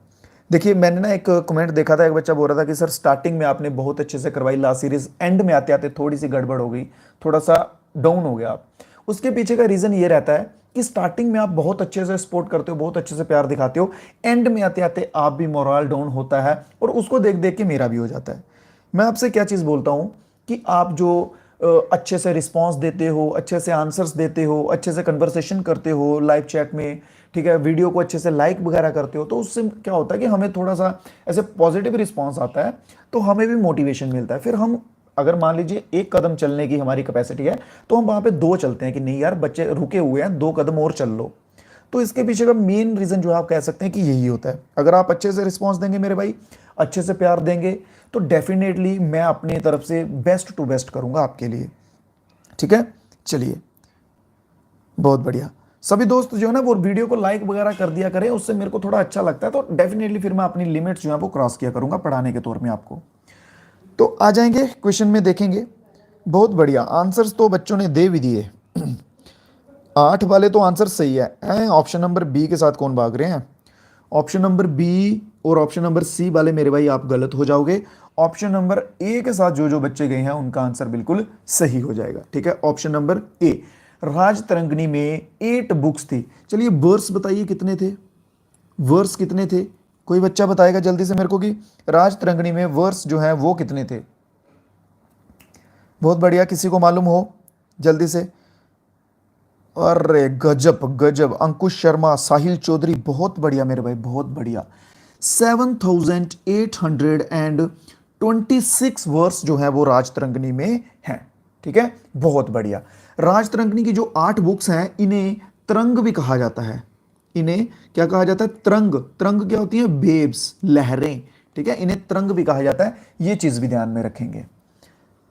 देखिए, मैंने ना एक कमेंट देखा था, एक बच्चा बोल रहा था कि सर स्टार्टिंग में आपने बहुत अच्छे से करवाई लास्ट सीरीज, एंड में आते आते थोड़ी सी गड़बड़ हो गई, थोड़ा सा डाउन हो गया आप। उसके पीछे का रीज़न ये रहता है कि स्टार्टिंग में आप बहुत अच्छे से सपोर्ट करते हो, बहुत अच्छे से प्यार दिखाते हो, एंड में आते आते आप भी मोरल डाउन होता है, और उसको देख देख के मेरा भी हो जाता है। मैं आपसे क्या चीज़ बोलता हूँ कि आप जो अच्छे से रिस्पॉन्स देते हो, अच्छे से आंसर्स देते हो, अच्छे से कन्वर्सेशन करते हो लाइव चैट में, ठीक है, वीडियो को अच्छे से लाइक वगैरह करते हो, तो उससे क्या होता है कि हमें थोड़ा सा ऐसे पॉजिटिव रिस्पॉन्स आता है, तो हमें भी मोटिवेशन मिलता है। फिर हम अगर मान लीजिए 1 कदम चलने की हमारी कैपेसिटी है, तो हम वहाँ पे 2 चलते हैं कि नहीं यार बच्चे रुके हुए हैं, 2 कदम और चल लो। तो इसके पीछे का मेन रीज़न जो आप कह सकते हैं कि यही होता है। अगर आप अच्छे से रिस्पॉन्स देंगे मेरे भाई, अच्छे से प्यार देंगे, तो डेफिनेटली मैं अपनी तरफ से बेस्ट टू बेस्ट करूँगा आपके लिए। ठीक है, चलिए बहुत बढ़िया। सभी दोस्त जो है ना वो वीडियो को लाइक वगैरह कर दिया करें, उससे मेरे को थोड़ा अच्छा लगता है, तो डेफिनेटली फिर मैं अपनी लिमिट्स जो है वो क्रॉस किया करूँगा पढ़ाने के तौर में आपको। तो आ जाएंगे क्वेश्चन में देखेंगे। बहुत बढ़िया, आंसर्स तो बच्चों ने दे भी दिए। 8 वाले तो आंसर सही है। ऑप्शन नंबर बी के साथ कौन भाग रहे हैं? ऑप्शन नंबर बी और ऑप्शन नंबर सी वाले मेरे भाई आप गलत हो जाओगे। ऑप्शन नंबर ए के साथ जो जो बच्चे गए हैं उनका आंसर बिल्कुल सही हो जाएगा। ठीक है, ऑप्शन नंबर ए, राजतरंगिणी में 8 बुक्स थी। चलिए वर्स बताइए कितने थे, वर्स कितने थे, कोई बच्चा बताएगा जल्दी से मेरे को कि राजतरंगिणी में वर्स जो है वो कितने थे। बहुत बढ़िया, किसी को मालूम हो जल्दी से। अरे गजब गजब, अंकुश शर्मा, साहिल चौधरी, बहुत बढ़िया मेरे भाई, बहुत बढ़िया। 7,826 वर्स जो है वो राजतरंगिणी में है। ठीक है, बहुत बढ़िया। राजतरंगिणी की जो 8 बुक्स हैं इन्हें तरंग भी कहा जाता है। इन्हें क्या कहा जाता है, तरंग। तरंग क्या होती है, वेव्स, लहरें। ठीक है, इन्हें तरंग भी कहा जाता है, ये चीज भी ध्यान में रखेंगे।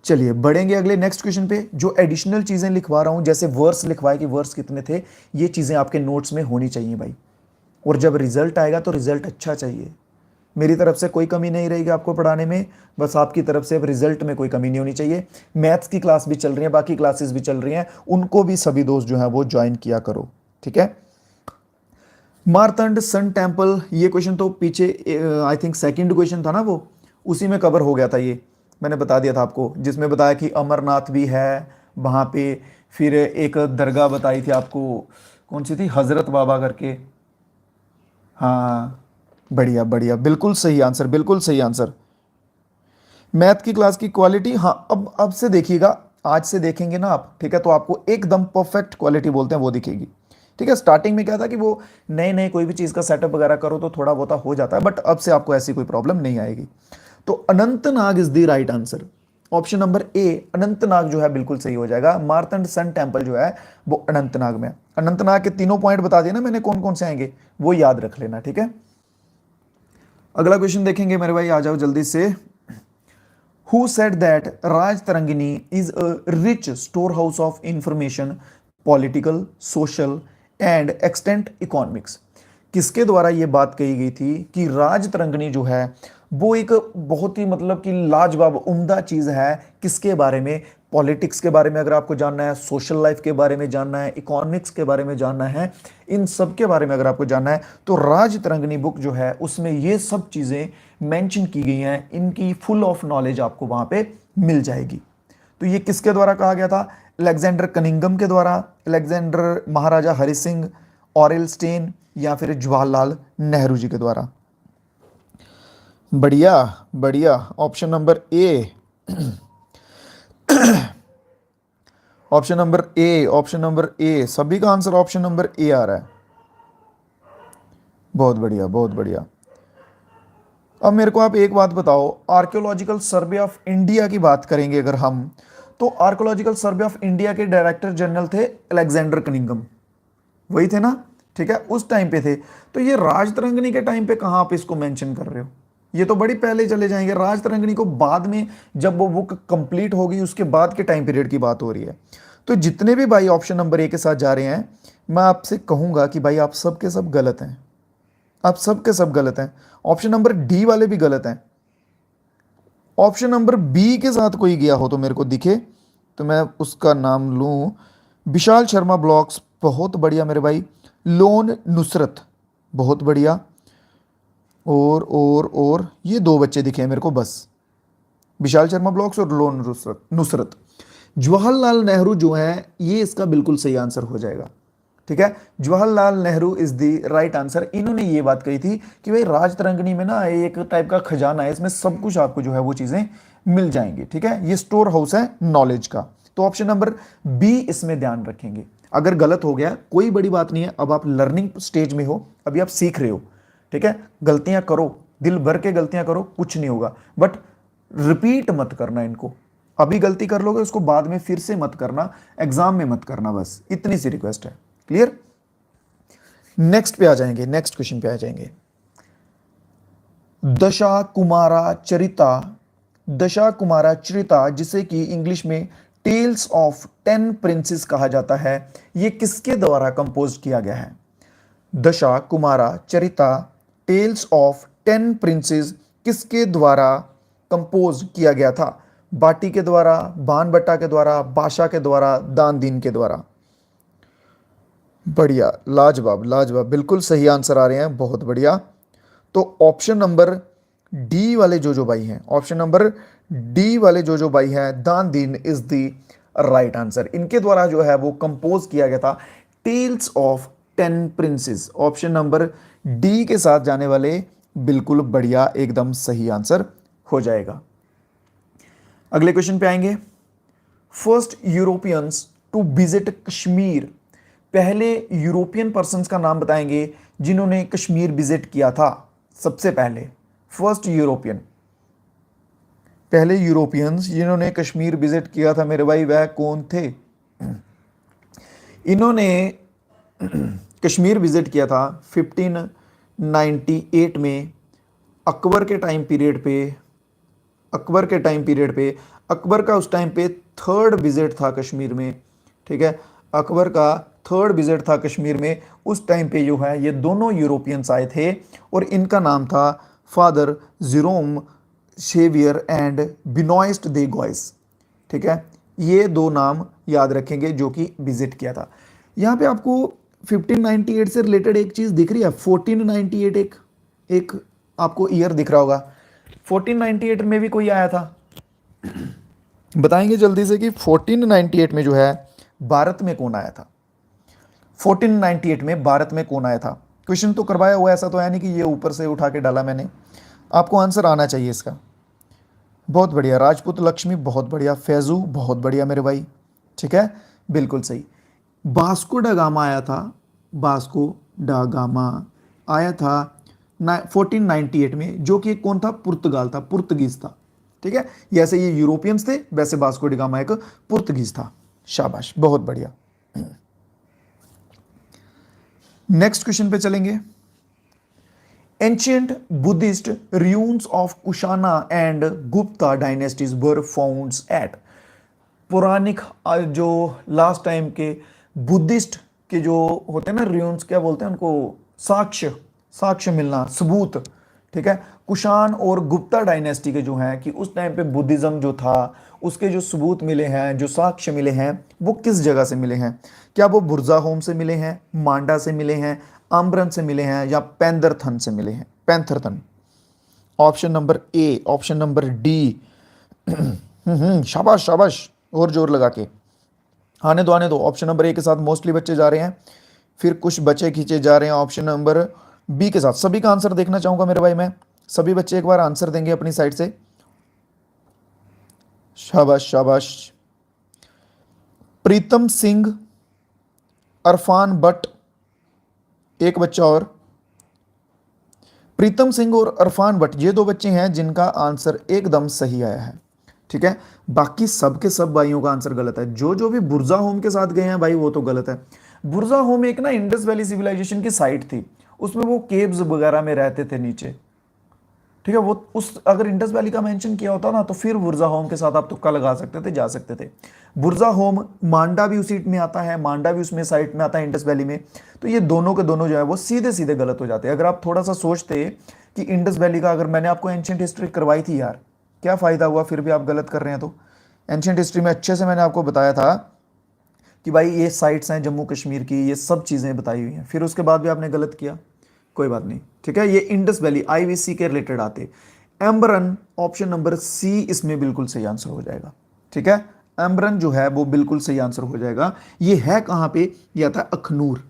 चलिए बढ़ेंगे अगले नेक्स्ट क्वेश्चन पे। जो एडिशनल चीजें लिखवा रहा हूं, जैसे वर्स लिखवाए कि वर्स कितने थे, ये चीजें आपके नोट्स में होनी चाहिए भाई। और जब रिजल्ट आएगा तो रिजल्ट अच्छा चाहिए। मेरी तरफ से कोई कमी नहीं रहेगी आपको पढ़ाने में, बस आपकी तरफ से अब रिजल्ट में कोई कमी नहीं होनी चाहिए। मैथ्स की क्लास भी चल रही है, बाकी क्लासेस भी चल रही हैं, उनको भी सभी दोस्त जो है वो ज्वाइन किया करो। ठीक है, मारतंड सन टेम्पल, ये क्वेश्चन तो पीछे आई थिंक सेकंड क्वेश्चन था ना, वो उसी में कवर हो गया था। ये मैंने बता दिया था आपको, जिसमें बताया कि अमरनाथ भी है वहाँ पे। फिर एक दरगाह बताई थी आपको, कौन सी थी, हजरत बाबा करके। हाँ, बढ़िया बढ़िया, बिल्कुल सही आंसर, बिल्कुल सही आंसर। मैथ की क्लास की क्वालिटी, हाँ अब से देखिएगा, आज से देखेंगे ना आप, ठीक है, तो आपको एकदम परफेक्ट क्वालिटी बोलते हैं वो दिखेगी। ठीक है, स्टार्टिंग में क्या था कि वो नए नए कोई भी चीज़ का सेटअप वगैरह करो तो थोड़ा बहुत हो जाता है, बट अब से आपको ऐसी कोई प्रॉब्लम नहीं आएगी। तो Anantnag is the right answer. Option number ए अनंतनाग जो है बिल्कुल सही हो जाएगा। मारतंड सन टेम्पल जो है वो अनंतनाग में है। अनंतनाग के तीनों पॉइंट बता दिए ना मैंने, कौन कौन से आएंगे वो याद रख लेना। ठीक है, अगला क्वेश्चन देखेंगे मेरे भाई, आ जाओ जल्दी से। Who said that Rajatarangini is a rich store house of information, political, social and extent economics. किसके द्वारा यह बात कही गई थी कि राजतरंगिणी जो है वो एक बहुत ही मतलब कि लाजवाब उम्दा चीज है। किसके बारे में, पॉलिटिक्स के बारे में अगर आपको जानना है, सोशल लाइफ के बारे में जानना है, इकोनॉमिक्स के बारे में जानना है, इन सब के बारे में अगर आपको जानना है तो राजतरंगिणी बुक जो है उसमें ये सब चीजें मेंशन की गई हैं। इनकी फुल ऑफ नॉलेज आपको वहां पे मिल जाएगी। तो ये किसके द्वारा कहा गया था, अलेक्जेंडर कनिंगम के द्वारा, अलेक्जेंडर महाराजा हरि सिंह, ऑरेल स्टेन, या फिर जवाहरलाल नेहरू जी के द्वारा। बढ़िया बढ़िया, option number A, option number A, option number ए, सभी का आंसर ऑप्शन नंबर ए आ रहा है। बहुत बढ़िया बहुत बढ़िया। अब मेरे को आप एक बात बताओ, आर्कियोलॉजिकल सर्वे ऑफ इंडिया की बात करेंगे अगर हम, तो आर्कियोलॉजिकल सर्वे ऑफ इंडिया के डायरेक्टर जनरल थे अलेक्जेंडर कनिंगम, वही थे ना। ठीक है, उस टाइम पे थे। तो ये राजतरंगिणी के टाइम पे कहां आप इसको मेंशन कर रहे हो, ये तो बड़ी पहले चले जाएंगे। राजतरंगिणी को बाद में जब वो बुक कंप्लीट होगी उसके बाद के टाइम पीरियड की बात हो रही है। तो जितने भी भाई ऑप्शन नंबर ए के साथ जा रहे हैं, मैं आपसे कहूंगा कि भाई आप सब के सब गलत हैं, आप सब के सब गलत हैं। ऑप्शन नंबर डी वाले भी गलत हैं। ऑप्शन नंबर बी के साथ कोई गया हो तो मेरे को दिखे तो मैं उसका नाम लूं। विशाल शर्मा ब्लॉक्स, बहुत बढ़िया मेरे भाई। लोन नुसरत, बहुत बढ़िया। और ये 2 बच्चे दिखे हैं मेरे को बस, विशाल शर्मा ब्लॉक्स और लोन नुसरत। जवाहरलाल नेहरू जो है ये इसका बिल्कुल सही आंसर हो जाएगा। ठीक है, Jawaharlal Nehru is the right answer. इन्होंने ये बात कही थी कि भाई राजतरंगिणी में ना एक टाइप का खजाना है, इसमें सब कुछ आपको जो है वो चीजें मिल जाएंगी। ठीक है, ये स्टोर हाउस है नॉलेज का। तो ऑप्शन नंबर बी इसमें ध्यान रखेंगे। अगर गलत हो गया कोई बड़ी बात नहीं है, अब आप लर्निंग स्टेज में हो, अभी आप सीख रहे हो। ठीक है, गलतियां करो, दिल भर के गलतियां करो, कुछ नहीं होगा, बट रिपीट मत करना इनको। अभी गलती कर लोगे उसको बाद में फिर से मत करना, एग्जाम में मत करना, बस इतनी सी रिक्वेस्ट है। क्लियर, नेक्स्ट पे आ जाएंगे, नेक्स्ट क्वेश्चन पे आ जाएंगे। दशा कुमारा चरिता, दशा कुमारा चरिता जिसे कि इंग्लिश में टेल्स ऑफ 10 प्रिंसेस कहा जाता है, ये किसके द्वारा कंपोज किया गया है। दशा कुमारा चरिता टेल्स ऑफ 10 प्रिंसेस किसके द्वारा कंपोज किया गया था। बाटी के द्वारा, बाणभट्टा के द्वारा, बादशाह के द्वारा, दान दीन के द्वारा। बढ़िया, लाजवाब लाजवाब, बिल्कुल सही आंसर आ रहे हैं, बहुत बढ़िया। तो ऑप्शन नंबर डी वाले जो भाई हैं, ऑप्शन नंबर डी वाले जो भाई हैं, दान दीन इज द राइट आंसर। इनके द्वारा जो है वो कंपोज किया गया था tales of 10 princes. Option number D के साथ जाने वाले बिल्कुल बढ़िया, एकदम सही आंसर हो जाएगा। अगले क्वेश्चन पे आएंगे। First Europeans to visit Kashmir, पहले यूरोपियन पर्सन्स का नाम बताएंगे जिन्होंने कश्मीर विजिट किया था सबसे पहले। फर्स्ट यूरोपियन, पहले यूरोपियंस जिन्होंने कश्मीर विजिट किया था मेरे भाई, वह कौन थे? इन्होंने कश्मीर विजिट किया था 1598 में, अकबर के टाइम पीरियड पे। अकबर का उस टाइम पे थर्ड विजिट था कश्मीर में, ठीक है, अकबर का थर्ड विजिट था कश्मीर में। उस टाइम पे जो है ये दोनों यूरोपियंस आए थे और इनका नाम था father Jerome Xavier and Benoist de Goes, ठीक है। ये दो नाम याद रखेंगे जो कि विजिट किया था। यहाँ पे आपको 1598 से रिलेटेड एक चीज़ दिख रही है, 1498 एक आपको ईयर दिख रहा होगा। 1498 में भी कोई आया था, बताएंगे जल्दी से कि 1498 में जो है भारत में कौन आया था? 1498 में भारत में कौन आया था? क्वेश्चन तो करवाया हुआ, ऐसा तो है नहीं कि ये ऊपर से उठा के डाला मैंने, आपको आंसर आना चाहिए इसका। बहुत बढ़िया, राजपूत लक्ष्मी बहुत बढ़िया, फैजू बहुत बढ़िया मेरे भाई, ठीक है, बिल्कुल सही। वास्को डा गामा आया था, वास्को डा गामा आया था 1498 में, जो कि कौन था? पुर्तगाल था, पुर्तगीज था, ठीक है। जैसे ये यूरोपियंस थे वैसे वास्को डा गामा एक पुर्तगीज था। शाबाश, बहुत बढ़िया। नेक्स्ट क्वेश्चन पे चलेंगे। Ancient Buddhist ruins of Kushana and Gupta dynasties were found at, पौराणिक जो लास्ट टाइम के बुद्धिस्ट के जो होते हैं ना ruins, क्या बोलते हैं उनको? साक्ष्य मिलना, सबूत, ठीक है। कुशान और गुप्ता डायनेस्टी के जो हैं कि उस टाइम पे बुद्धिज्म जो था उसके जो सबूत मिले हैं, जो साक्ष्य मिले हैं, वो किस जगह से मिले हैं? क्या वो बुर्जाहोम से मिले हैं, मांडा से मिले हैं, आम्रन से मिले हैं, या पैंथरथन से मिले हैं? Pandrethan, option number A, option number D. शाबाश शाबाश, और जोर लगा के आने दो। ऑप्शन नंबर ए के साथ मोस्टली बच्चे जा रहे हैं, फिर कुछ बच्चे खींचे जा रहे हैं ऑप्शन नंबर बी के साथ। सभी का आंसर देखना चाहूंगा मेरे भाई, मैं सभी बच्चे एक बार आंसर देंगे अपनी साइड से। शाबाश शाबाश। प्रीतम सिंह, अरफान बट, एक बच्चा और। प्रीतम सिंह और अरफान बट, ये दो बच्चे हैं जिनका आंसर एकदम सही आया है, ठीक है। बाकी सब के सब भाइयों का आंसर गलत है। जो भी बुर्जा होम के साथ गए हैं भाई वो तो गलत है। बुर्जा होम एक ना इंडस वैली सिविलाइजेशन की साइट थी, उसमें वो केव्स वगैरह में रहते थे नीचे, ठीक है। वो उस अगर इंडस वैली का मेंशन किया होता ना तो फिर बुर्जा होम के साथ आप तुक्का लगा सकते थे, जा सकते थे। बुर्जा होम, मांडा भी उसी में आता है, मांडा भी उसमें साइट में आता है इंडस वैली में। तो ये दोनों के दोनों जो है वो सीधे सीधे गलत हो जाते हैं। अगर आप थोड़ा सा सोचते कि इंडस वैली का, अगर मैंने आपको एंशिएंट हिस्ट्री करवाई थी यार, क्या फ़ायदा हुआ, फिर भी आप गलत कर रहे हैं। तो एंशिएंट हिस्ट्री में अच्छे से मैंने आपको बताया था कि भाई ये साइट्स हैं जम्मू कश्मीर की, ये सब चीज़ें बताई हुई हैं, फिर उसके बाद भी आपने गलत किया, कोई बात नहीं, ठीक है। ये इंडस वैली आईवीसी के रिलेटेड आते। एम्बरन, ऑप्शन नंबर सी इसमें बिल्कुल सही आंसर हो जाएगा, ठीक है। एम्बरन जो है वो बिल्कुल सही आंसर हो जाएगा। ये है कहां पे? ये आता है अखनूर,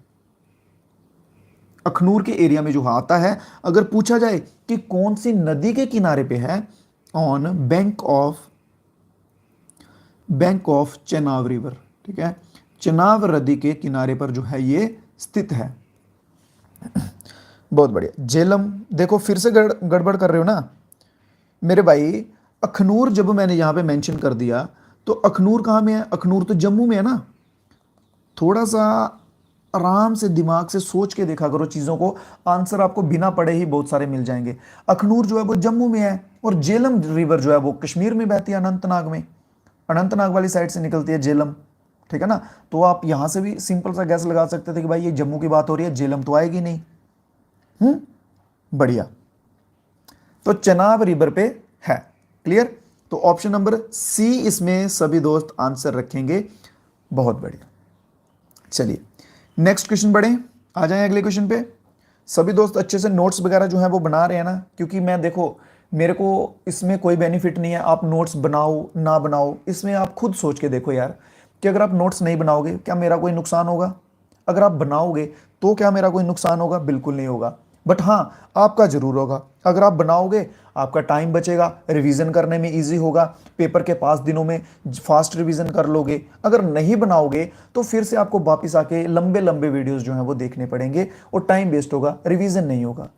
अखनूर के एरिया में जो आता है। अगर पूछा जाए कि कौन सी नदी के किनारे पे है, on bank of Chenab river, ठीक है। चेनाब नदी के किनारे पर जो है ये स्थित है। बहुत बढ़िया। झेलम, देखो फिर से गड़बड़ कर रहे हो ना मेरे भाई। अखनूर जब मैंने यहां पे मेंशन कर दिया तो अखनूर कहां में है? अखनूर तो जम्मू में है ना। थोड़ा सा आराम से दिमाग से सोच के देखा करो चीज़ों को, आंसर आपको बिना पढ़े ही बहुत सारे मिल जाएंगे। अखनूर जो है वो जम्मू में है और झेलम रिवर जो है वो कश्मीर में बहती है, अनंतनाग में, अनंतनाग वाली साइड से निकलती है झेलम, ठीक है ना। तो आप यहां से भी सिंपल सा गैस लगा सकते थे कि भाई ये जम्मू की बात हो रही है, झेलम तो आएगी नहीं। बढ़िया। तो चेनाब रिवर पे है, क्लियर। तो ऑप्शन नंबर सी इसमें सभी दोस्त आंसर रखेंगे। बहुत बढ़िया। चलिए नेक्स्ट क्वेश्चन बढ़े, आ जाए अगले क्वेश्चन पे। सभी दोस्त अच्छे से नोट्स वगैरह जो है वो बना रहे हैं ना, क्योंकि मैं देखो मेरे को इसमें कोई बेनिफिट नहीं है आप नोट्स बनाओ ना बनाओ, इसमें आप खुद सोच के देखो यार कि अगर आप नोट्स नहीं बनाओगे क्या मेरा कोई नुकसान होगा, अगर आप बनाओगे तो क्या मेरा कोई नुकसान होगा, बिल्कुल नहीं होगा। बट हाँ आपका जरूर होगा, अगर आप बनाओगे आपका टाइम बचेगा, रिवीजन करने में इजी होगा, पेपर के 5 दिनों में फास्ट रिवीजन कर लोगे। अगर नहीं बनाओगे तो फिर से आपको वापस आके लंबे लंबे वीडियोस जो हैं वो देखने पड़ेंगे और टाइम वेस्ट होगा, रिवीजन नहीं होगा।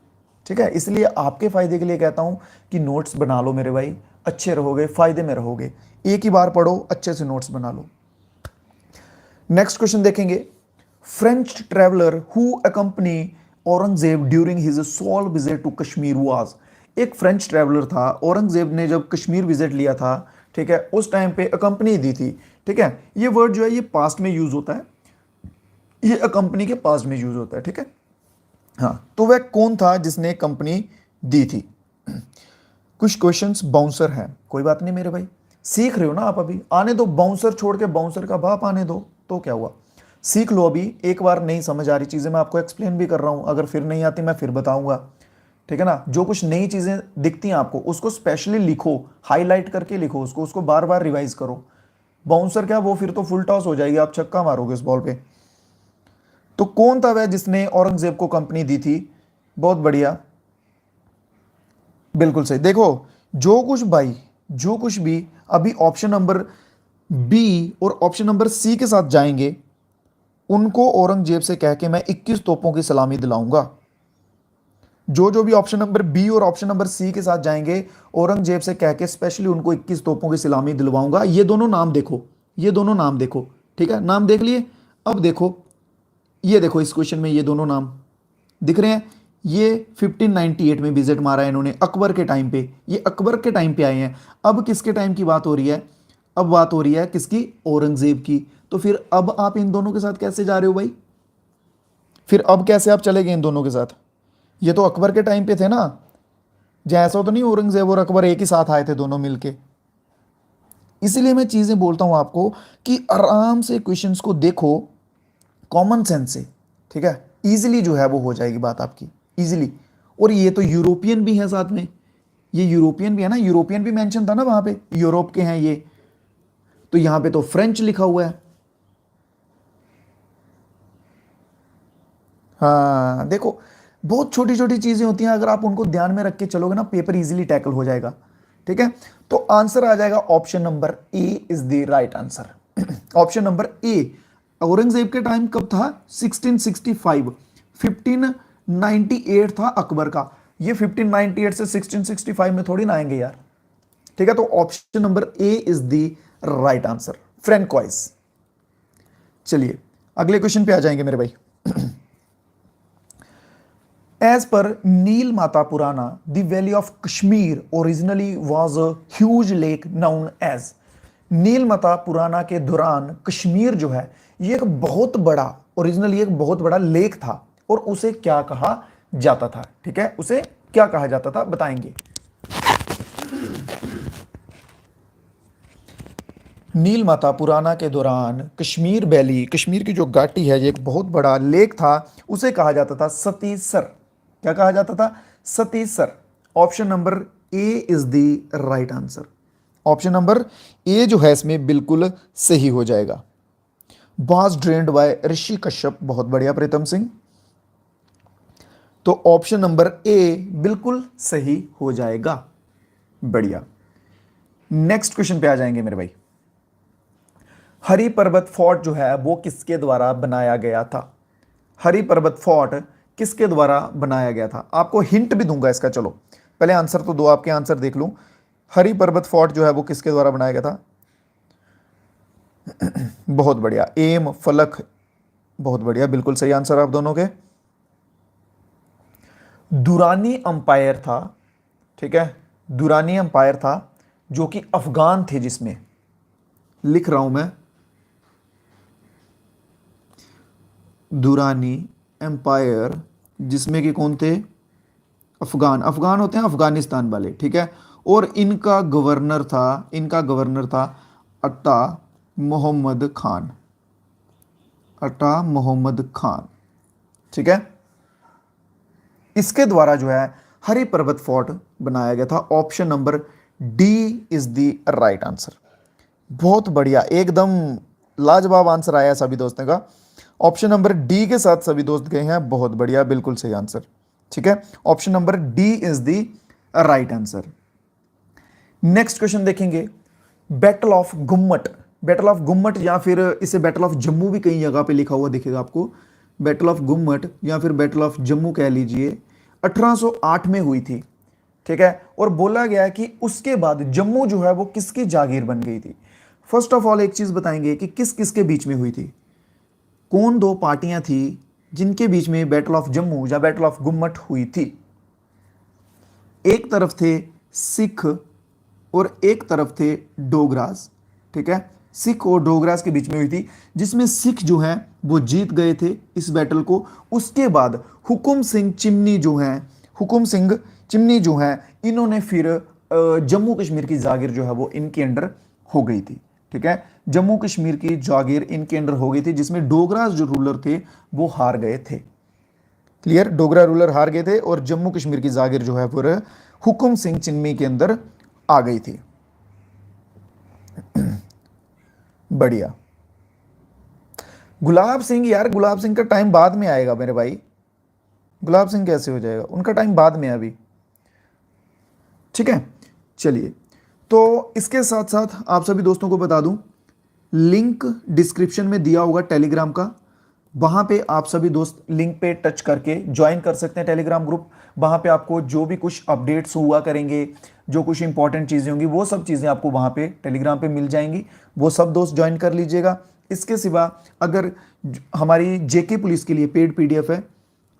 ठीक है, इसलिए आपके फायदे के लिए कहता हूं कि नोट्स बना लो मेरे भाई, अच्छे रहोगे, फायदे में रहोगे। एक ही बार पढ़ो, अच्छे से नोट्स बना लो। नेक्स्ट क्वेश्चन देखेंगे, French traveller who accompanied Aurangzeb during his sole visit to Kashmir was. एक फ्रेंच ट्रेवलर था, औरंगजेब ने जब कश्मीर विजिट लिया था, ठीक है, उस टाइम पे अकंपनी दी थी। ठीक है, ये वर्ड जो है ये पास्ट में यूज होता है, ये अकंपनी के पास्ट में यूज होता है। ठीक है, हाँ, तो वह कौन था जिसने कंपनी दी थी। कुछ क्वेश्चंस बाउंसर हैं, कोई बात नहीं मेरे भाई, सीख रहे हो ना आप, अभी आने दो, बाउंसर छोड़ के बाउंसर का बाप आने दो, तो क्या हुआ, सीख लो। अभी एक बार नहीं समझ आ रही चीजें मैं आपको एक्सप्लेन भी कर रहा हूं, अगर फिर नहीं आती मैं फिर बताऊंगा। ठीक है ना, जो कुछ नई चीजें दिखती हैं आपको उसको स्पेशली लिखो, हाईलाइट करके लिखो उसको, उसको बार बार रिवाइज करो। बाउंसर क्या, वो फिर तो फुल टॉस हो जाएगी, आप छक्का मारोगे इस बॉल पे। तो कौन था वह जिसने औरंगजेब को कंपनी दी थी, बहुत बढ़िया, बिल्कुल सही। देखो जो कुछ भाई, जो कुछ भी अभी ऑप्शन नंबर बी और ऑप्शन नंबर सी के साथ जाएंगे उनको औरंगजेब से कह के मैं 21 तोपों की सलामी दिलाऊंगा। जो जो भी ऑप्शन नंबर बी और ऑप्शन नंबर सी के साथ जाएंगे औरंगजेब से कह के स्पेशली उनको 21 तोपों की सलामी दिलवाऊंगा। ये दोनों नाम देखो, ये दोनों नाम देखो, ठीक है, नाम देख लिए। अब देखो, ये देखो इस क्वेश्चन में ये दोनों नाम दिख रहे हैं, ये 1598 में विजिट मारा है इन्होंने अकबर के टाइम पे, ये अकबर के टाइम पे आए हैं। अब किसके टाइम की बात हो रही है, अब बात हो रही है किसकी, औरंगजेब की। तो फिर अब आप इन दोनों के साथ कैसे जा रहे हो भाई, फिर अब कैसे आप चले गए इन दोनों के साथ, ये तो अकबर के टाइम पे थे ना, जैसा तो नहीं औरंगजेब और अकबर एक ही साथ आए थे दोनों मिलके। इसीलिए मैं चीजें बोलता हूं आपको कि आराम से क्वेश्चंस को देखो, कॉमन सेंस से, ठीक है, इजीली जो है वो हो जाएगी बात आपकी, इजीली। और ये तो यूरोपियन भी है साथ में, ये यूरोपियन भी है ना, यूरोपियन भी मेंशन था ना वहां पे, यूरोप के हैं ये, तो यहां पे तो फ्रेंच लिखा हुआ है। हाँ देखो, बहुत छोटी छोटी चीजें होती हैं, अगर आप उनको ध्यान में रख के चलोगे ना पेपर इजीली टैकल हो जाएगा। ठीक है, तो आंसर आ जाएगा option number A is the right answer. Option number ए, औरंगजेब के टाइम कब था, 1665, 1598 था अकबर का, ये 1598 से 1665 में थोड़ी ना आएंगे यार। ठीक है, तो option number A is the right answer, फ्रेंकवाइज। चलिए अगले क्वेश्चन पे आ जाएंगे मेरे भाई। As per Nil Mata Purana, the valley of Kashmir originally was a huge lake known as। नील माता पुराना के दौरान कश्मीर जो है ये एक बहुत बड़ा, ओरिजिनली एक बहुत बड़ा लेक था, और उसे क्या कहा जाता था, ठीक है, उसे क्या कहा जाता था बताएंगे। नील माता पुराना के दौरान कश्मीर वैली, कश्मीर की जो घाटी है ये एक बहुत बड़ा लेक था, उसे कहा जाता था सतीसर। क्या कहा जाता था, Satisar. Option number A is the right answer, option number A जो है इसमें बिल्कुल सही हो जाएगा। Was drained by Rishi Kashyap, बहुत बढ़िया प्रीतम सिंह, तो ऑप्शन नंबर ए बिल्कुल सही हो जाएगा, बढ़िया। नेक्स्ट क्वेश्चन पे आ जाएंगे मेरे भाई। हरि पर्वत फोर्ट जो है वो किसके द्वारा बनाया गया था, हरि पर्वत फोर्ट किसके द्वारा बनाया गया था, आपको हिंट भी दूंगा इसका, चलो पहले आंसर तो दो, आपके आंसर देख लूं। हरि पर्वत फोर्ट जो है वो किसके द्वारा बनाया गया था, बहुत बढ़िया, एम फलक, बहुत बढ़िया, बिल्कुल सही आंसर आप दोनों के। दुरानी अंपायर था, ठीक है, दुरानी अंपायर था जो कि अफगान थे, जिसमें लिख रहा हूं मैं, दुरानी एम्पायर, जिसमें कि कौन थे, अफगान, अफगान होते हैं अफगानिस्तान वाले, ठीक है, और इनका गवर्नर था, इनका गवर्नर था अट्टा मोहम्मद खान, अट्टा मोहम्मद खान, ठीक है। इसके द्वारा जो है हरि पर्वत फोर्ट बनाया गया था। Option number D is the right answer. बहुत बढ़िया, एकदम लाजवाब आंसर आया सभी दोस्तों का। ऑप्शन नंबर डी के साथ सभी दोस्त गए हैं, बहुत बढ़िया, बिल्कुल सही आंसर। ठीक है, option number D is the right answer. Next question देखेंगे, बैटल ऑफ गुम्मट। बैटल ऑफ गुम्मट या फिर इसे बैटल ऑफ जम्मू भी कई जगह पे लिखा हुआ दिखेगा आपको। बैटल ऑफ गुम्मट या फिर बैटल ऑफ जम्मू कह लीजिए, 1808 में हुई थी। ठीक है, और बोला गया है कि उसके बाद जम्मू जो है वो किसकी जागीर बन गई थी। फर्स्ट ऑफ ऑल एक चीज बताएंगे कि किस किस के बीच में हुई थी, कौन दो पार्टियां थी जिनके बीच में बैटल ऑफ जम्मू या बैटल ऑफ गुम्मट हुई थी। एक तरफ थे सिख और एक तरफ थे डोगरास। ठीक है, सिख और डोगरास के बीच में हुई थी, जिसमें सिख जो हैं वो जीत गए थे इस बैटल को। उसके बाद हुकुम सिंह चिमनी जो हैं, हुकुम सिंह चिमनी जो हैं, इन्होंने फिर जम्मू कश्मीर की जागीर जो है वो इनके अंडर हो गई थी। ठीक है, जम्मू कश्मीर की जागीर इनके अंडर हो गई थी, जिसमें डोगरास जो रूलर थे वो हार गए थे। क्लियर, डोगरा रूलर हार गए थे और जम्मू कश्मीर की जागीर जो है फिर हुकुम सिंह चिमनी के अंदर आ गई थी। बढ़िया। गुलाब सिंह, यार गुलाब सिंह का टाइम बाद में आएगा मेरे भाई, गुलाब सिंह कैसे हो जाएगा, उनका टाइम बाद में है अभी। ठीक है, चलिए, तो इसके साथ साथ आप सभी दोस्तों को बता दूं, लिंक डिस्क्रिप्शन में दिया होगा टेलीग्राम का, वहां पे आप सभी दोस्त लिंक पे टच करके ज्वाइन कर सकते हैं टेलीग्राम ग्रुप। वहां पे आपको जो भी कुछ अपडेट्स हुआ करेंगे, जो कुछ इंपॉर्टेंट चीजें होंगी, वो सब चीजें आपको वहां पे टेलीग्राम पे मिल जाएंगी, वो सब दोस्त ज्वाइन कर लीजिएगा। इसके सिवा अगर हमारी जेके पुलिस के लिए पेड पीडीएफ है,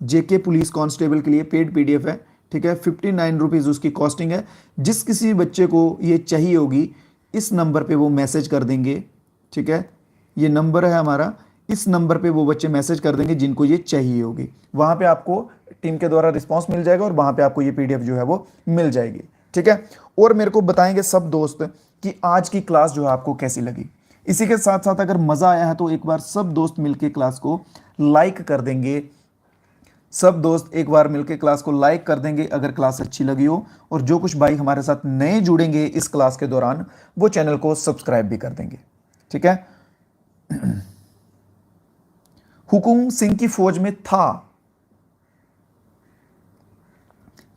जेके पुलिस कांस्टेबल के लिए पेड पीडीएफ है। ठीक है, 59 रुपीज़ उसकी कॉस्टिंग है। जिस किसी बच्चे को ये चाहिए होगी, इस नंबर पे वो मैसेज कर देंगे। ठीक है, ये नंबर है हमारा, इस नंबर पे वो बच्चे मैसेज कर देंगे जिनको ये चाहिए होगी। वहाँ पे आपको टीम के द्वारा रिस्पांस मिल जाएगा और वहाँ पे आपको ये पीडीएफ जो है वो मिल जाएगी। ठीक है, और मेरे को बताएंगे सब दोस्त कि आज की क्लास जो है आपको कैसी लगी। इसी के साथ साथ अगर मज़ा आया है तो एक बार सब दोस्त मिलकर क्लास को लाइक कर देंगे। सब दोस्त एक बार मिलकर क्लास को लाइक कर देंगे अगर क्लास अच्छी लगी हो, और जो कुछ भाई हमारे साथ नए जुड़ेंगे इस क्लास के दौरान वो चैनल को सब्सक्राइब भी कर देंगे। ठीक है, हुकुम सिंह की फौज में था,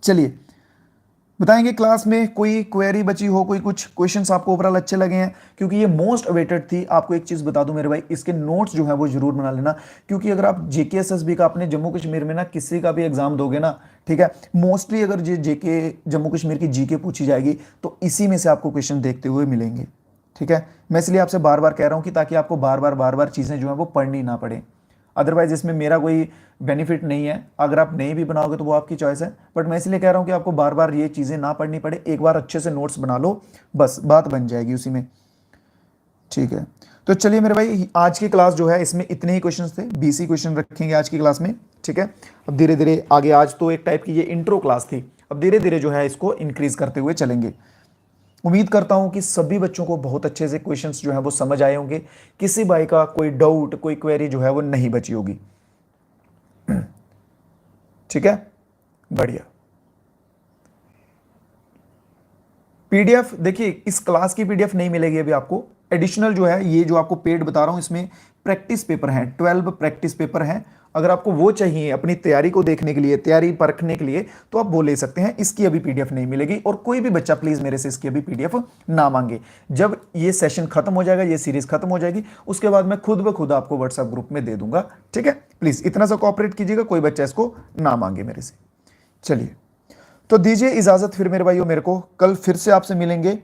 चलिए बताएंगे क्लास में। कोई क्वेरी बची हो, कोई कुछ क्वेश्चंस आपको ओवरऑल अच्छे लगे हैं, क्योंकि ये मोस्ट अवेटेड थी। आपको एक चीज बता दूं मेरे भाई, इसके नोट्स जो है वो जरूर बना लेना, क्योंकि अगर आप जेके एसएसबी का अपने जम्मू कश्मीर में ना किसी का भी एग्जाम दोगे ना, ठीक है, मोस्टली अगर जेके जम्मू कश्मीर की जीके पूछी जाएगी तो इसी में से आपको क्वेश्चन देखते हुए मिलेंगे। ठीक है, मैं इसलिए आपसे बार बार कह रहा हूं कि ताकि आपको बार बार चीजें जो है वो पढ़नी ना पड़े। अदरवाइज इसमें मेरा कोई बेनिफिट नहीं है। अगर आप नहीं भी बनाओगे तो वो आपकी चॉइस है, बट मैं इसलिए कह रहा हूं कि आपको बार बार ये चीज़ें ना पढ़नी पड़े। एक बार अच्छे से नोट्स बना लो, बस बात बन जाएगी उसी में। ठीक है, तो चलिए मेरे भाई, आज की क्लास जो है इसमें इतने ही क्वेश्चंस थे, 20 ही क्वेश्चन रखेंगे आज की क्लास में। ठीक है, अब धीरे धीरे आगे, आज तो एक टाइप की ये इंट्रो क्लास थी, अब धीरे धीरे जो है इसको इंक्रीज करते हुए चलेंगे। उम्मीद करता हूं कि सभी बच्चों को बहुत अच्छे से क्वेश्चंस जो है वो समझ आए होंगे। किसी भाई का कोई डाउट, कोई क्वेरी जो है वो नहीं बची होगी। ठीक है, बढ़िया। पीडीएफ देखिए, इस क्लास की पीडीएफ नहीं मिलेगी अभी आपको। एडिशनल जो है ये जो आपको पेड बता रहा हूं, इसमें प्रैक्टिस पेपर हैं, 12 प्रैक्टिस पेपर हैं। अगर आपको वो चाहिए अपनी तैयारी को देखने के लिए, तैयारी परखने के लिए, तो आप वो ले सकते हैं। इसकी अभी पीडीएफ नहीं मिलेगी, और कोई भी बच्चा प्लीज मेरे से इसकी अभी पीडीएफ ना मांगे। जब ये सेशन खत्म हो जाएगा, ये सीरीज खत्म हो जाएगी, उसके बाद मैं खुद ब खुद आपको व्हाट्सएप ग्रुप में दे दूंगा। ठीक है, प्लीज इतना सा कोऑपरेट कीजिएगा, कोई बच्चा इसको ना मांगे मेरे से। चलिए, तो दीजिए इजाजत फिर मेरे भाइयों, मेरे को कल फिर से आपसे मिलेंगे।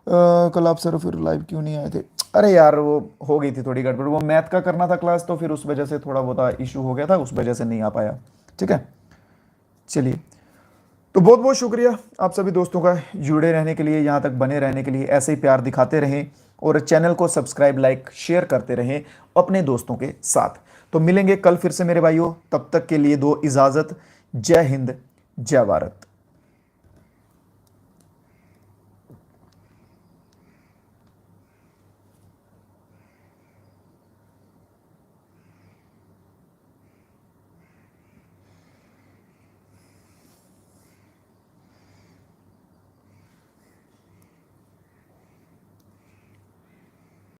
कल आप सर फिर लाइव क्यों नहीं आए थे? अरे यार वो हो गई थी थोड़ी गड़बड़, वो मैथ का करना था क्लास, तो फिर उस वजह से थोड़ा बहुत इशू हो गया था, उस वजह से नहीं आ पाया। ठीक है, चलिए, तो बहुत बहुत शुक्रिया आप सभी दोस्तों का जुड़े रहने के लिए, यहाँ तक बने रहने के लिए। ऐसे ही प्यार दिखाते रहें और चैनल को सब्सक्राइब, लाइक, शेयर करते रहें अपने दोस्तों के साथ। तो मिलेंगे कल फिर से मेरे भाइयों, तब तक के लिए दो इजाज़त। जय हिंद, जय भारत।